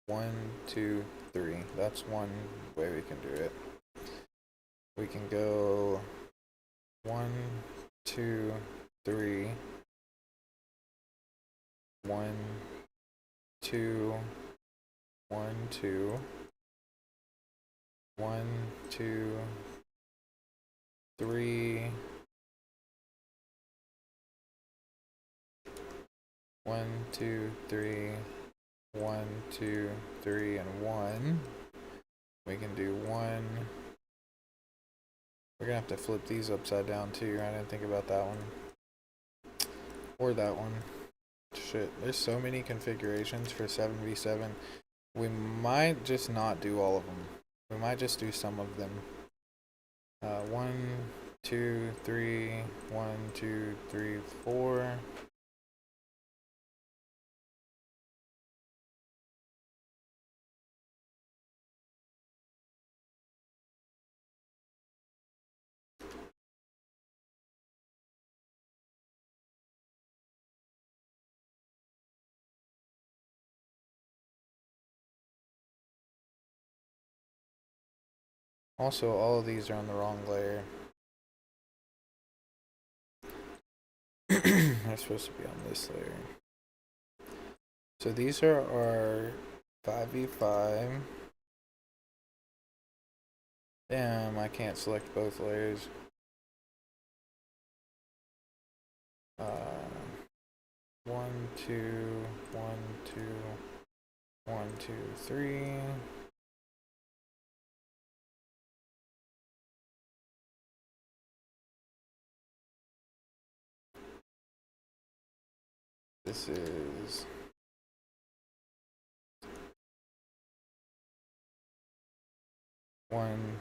1, 2, 3. That's one way we can do it. We can go 1, 2, 3. 1, 2, 1, 2. 1, 2, 3. 1, 2, 3. 1, 2, 3, and 1. We can do 1. We're gonna have to flip these upside down too. I didn't think about that one. Or that one. Shit, there's so many configurations for 7v7. We might just not do all of them. We might just do some of them. 1, 2, 3, 1, 2, 3, 4. Also, all of these are on the wrong layer. They're supposed to be on this layer. So these are our 5v5. Damn, I can't select both layers. 1, 2, 1, 2, 1, 2, 3. This is 1.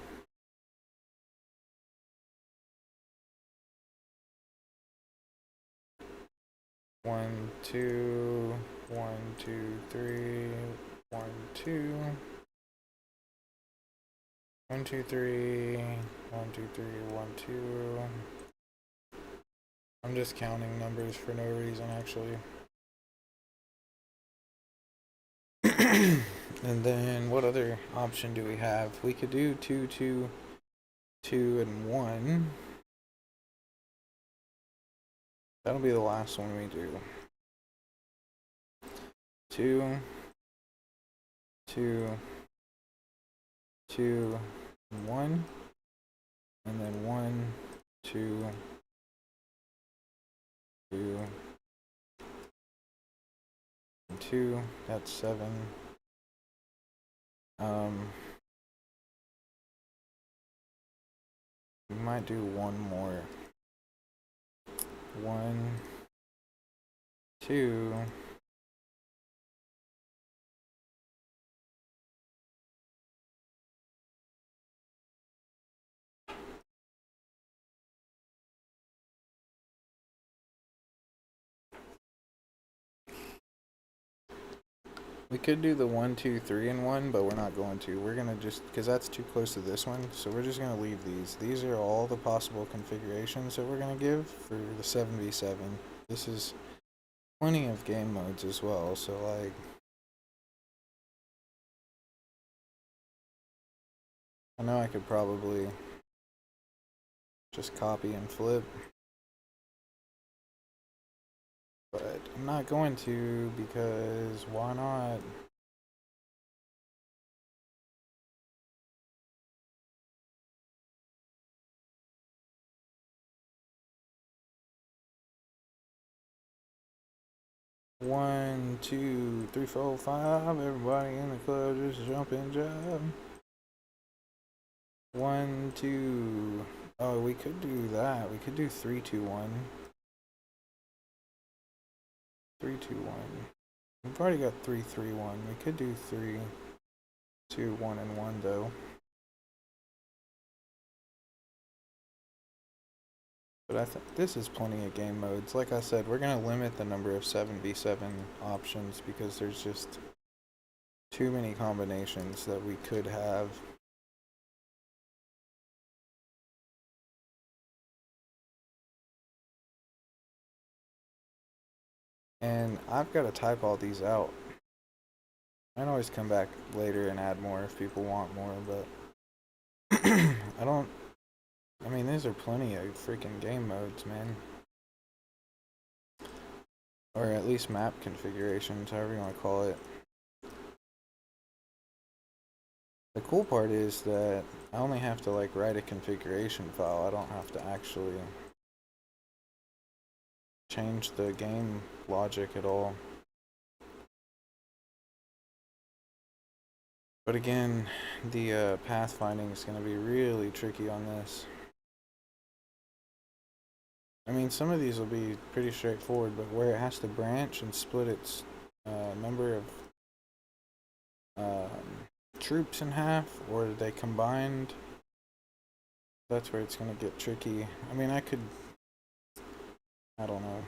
1, 2, 1, 2, 3, 1, 2. 1, 2, 3, 1, 2, 3, 1, 2. I'm just counting numbers for no reason, actually. And then what other option do we have? We could do 2, 2, 2, and 1. That'll be the last one we do. 2, 2, 2, and 1. And then 1, 2, 2, and 2. That's 7. We might do one more. 1, 2. We could do the 1, 2, 3 in one, but we're not going to. We're gonna just, because that's too close to this one, so we're just gonna leave these. These are all the possible configurations that we're gonna give for the 7v7. This is plenty of game modes as well, so like, I know I could probably just copy and flip, but I'm not going to because why not? One, two, three, four, five. Everybody in the club just jump and jive. 1, 2. Oh, we could do that. We could do 3, 2, 1. 3, 2, 1. We've already got 3, 3, 1. We could do 3, 2, 1, and 1 though. But I think this is plenty of game modes. Like I said, we're gonna limit the number of 7v7 options because there's just too many combinations that we could have. And I've got to type all these out. I can always come back later and add more if people want more, but I mean, these are plenty of freaking game modes, man. Or at least map configurations, however you want to call it. The cool part is that I only have to like write a configuration file. I don't have to actually change the game logic at all. But again, the pathfinding is going to be really tricky on this. I mean, some of these will be pretty straightforward, but where it has to branch and split its number of troops in half, or they combined, that's where it's going to get tricky. I mean, I don't know.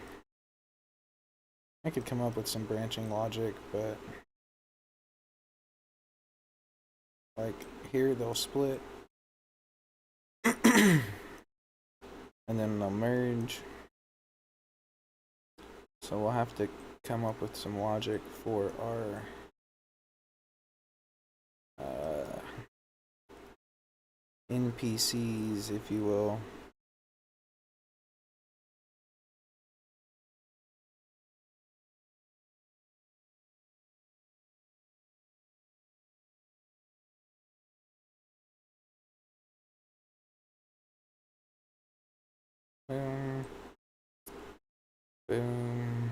I could come up with some branching logic, but like here they'll split and then they'll merge. So we'll have to come up with some logic for our NPCs, if you will. Boom, boom,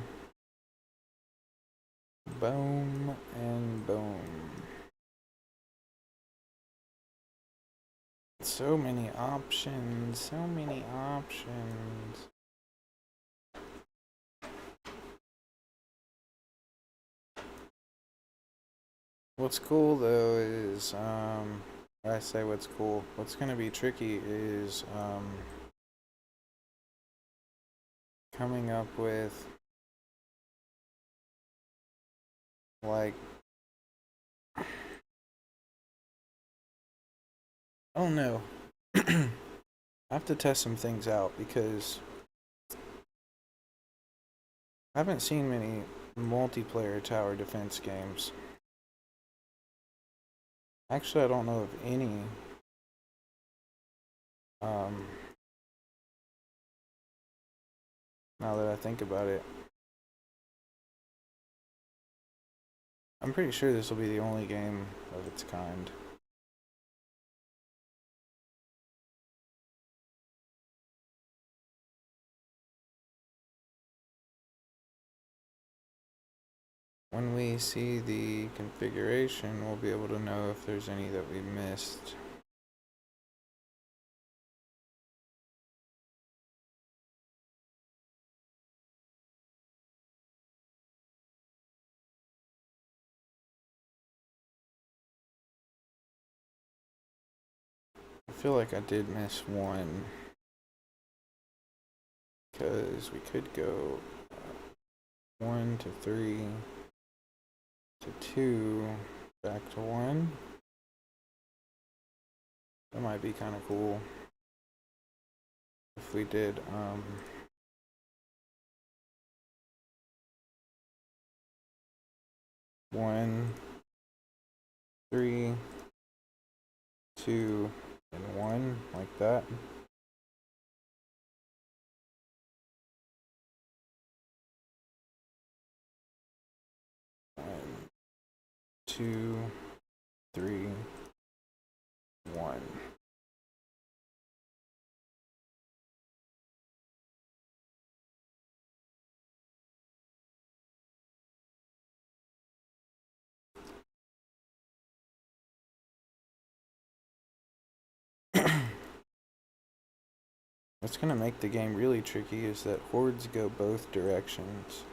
boom, and boom. So many options, so many options. What's cool though is, I say what's cool. What's gonna be tricky is, coming up with, like, I don't know. I have to test some things out because I haven't seen many multiplayer tower defense games. Actually, I don't know of any. Now that I think about it, I'm pretty sure this will be the only game of its kind. When we see the configuration, we'll be able to know if there's any that we missed. I feel like I did miss one, because we could go 1 to 3 to 2 back to 1. That might be kind of cool if we did 1, 3, 2, and 1 like that. One, 2, 3, 1. What's gonna make the game really tricky is that hordes go both directions.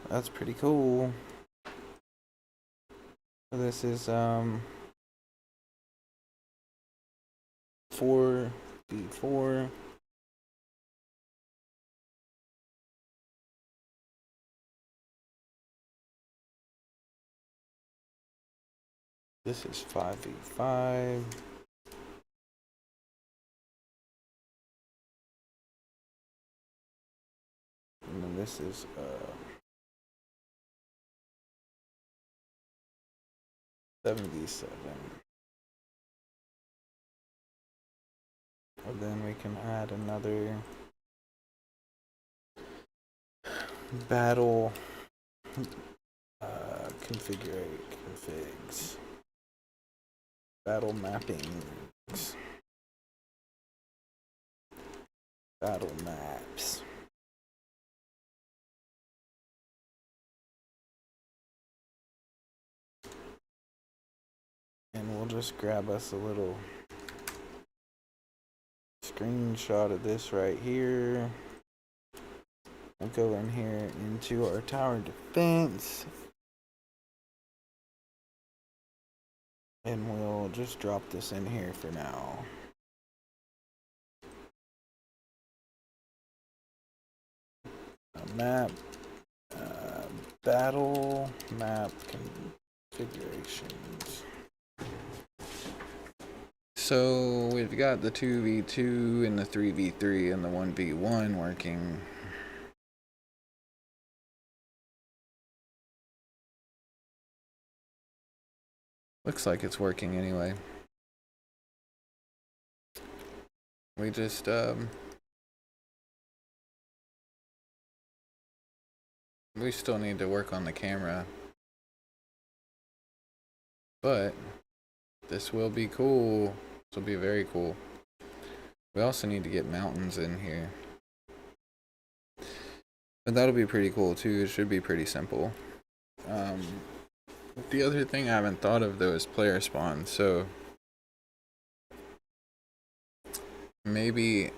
That's pretty cool. So this is 4v4. This is 5v5. And then this is 7v7. And then we can add another battle configs. Battle mappings. Battle maps. And we'll just grab us a little screenshot of this right here. We'll go in here into our tower defense. And we'll just drop this in here for now. A map, battle map configurations. So we've got the 2v2 and the 3v3 and the 1v1 working. Looks like it's working anyway. We just we still need to work on the camera, but this will be cool. This will be very cool. We also need to get mountains in here, but that'll be pretty cool too. It should be pretty simple. The other thing I haven't thought of though is player spawn. So maybe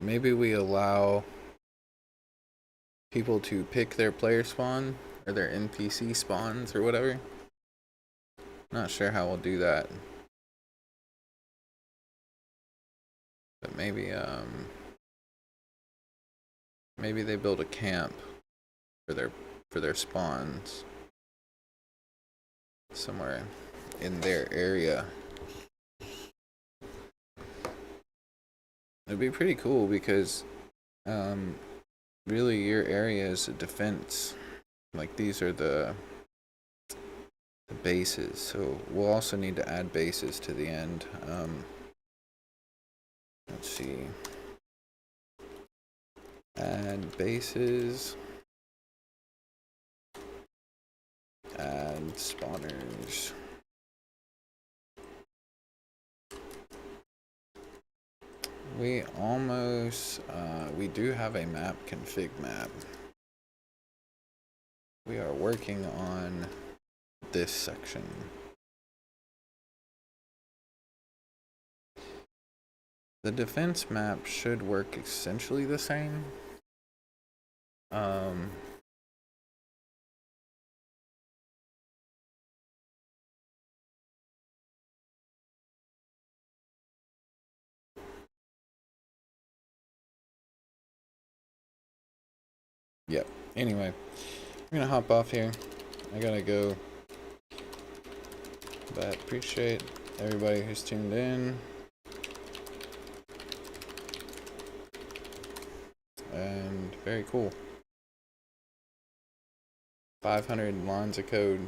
maybe we allow people to pick their player spawn or their NPC spawns or whatever. Not sure how we'll do that, but maybe maybe they build a camp for their spawns somewhere in their area. It'd be pretty cool because really your area is a defense. Like these are the bases, so we'll also need to add bases to the end. Let's see. Add bases. Add spawners. We almost, we do have a map config map. We are working on this section. The defense map should work essentially the same. Yep. Anyway, I'm gonna hop off here. I gotta go. But appreciate everybody who's tuned in. And very cool. 500 lines of code.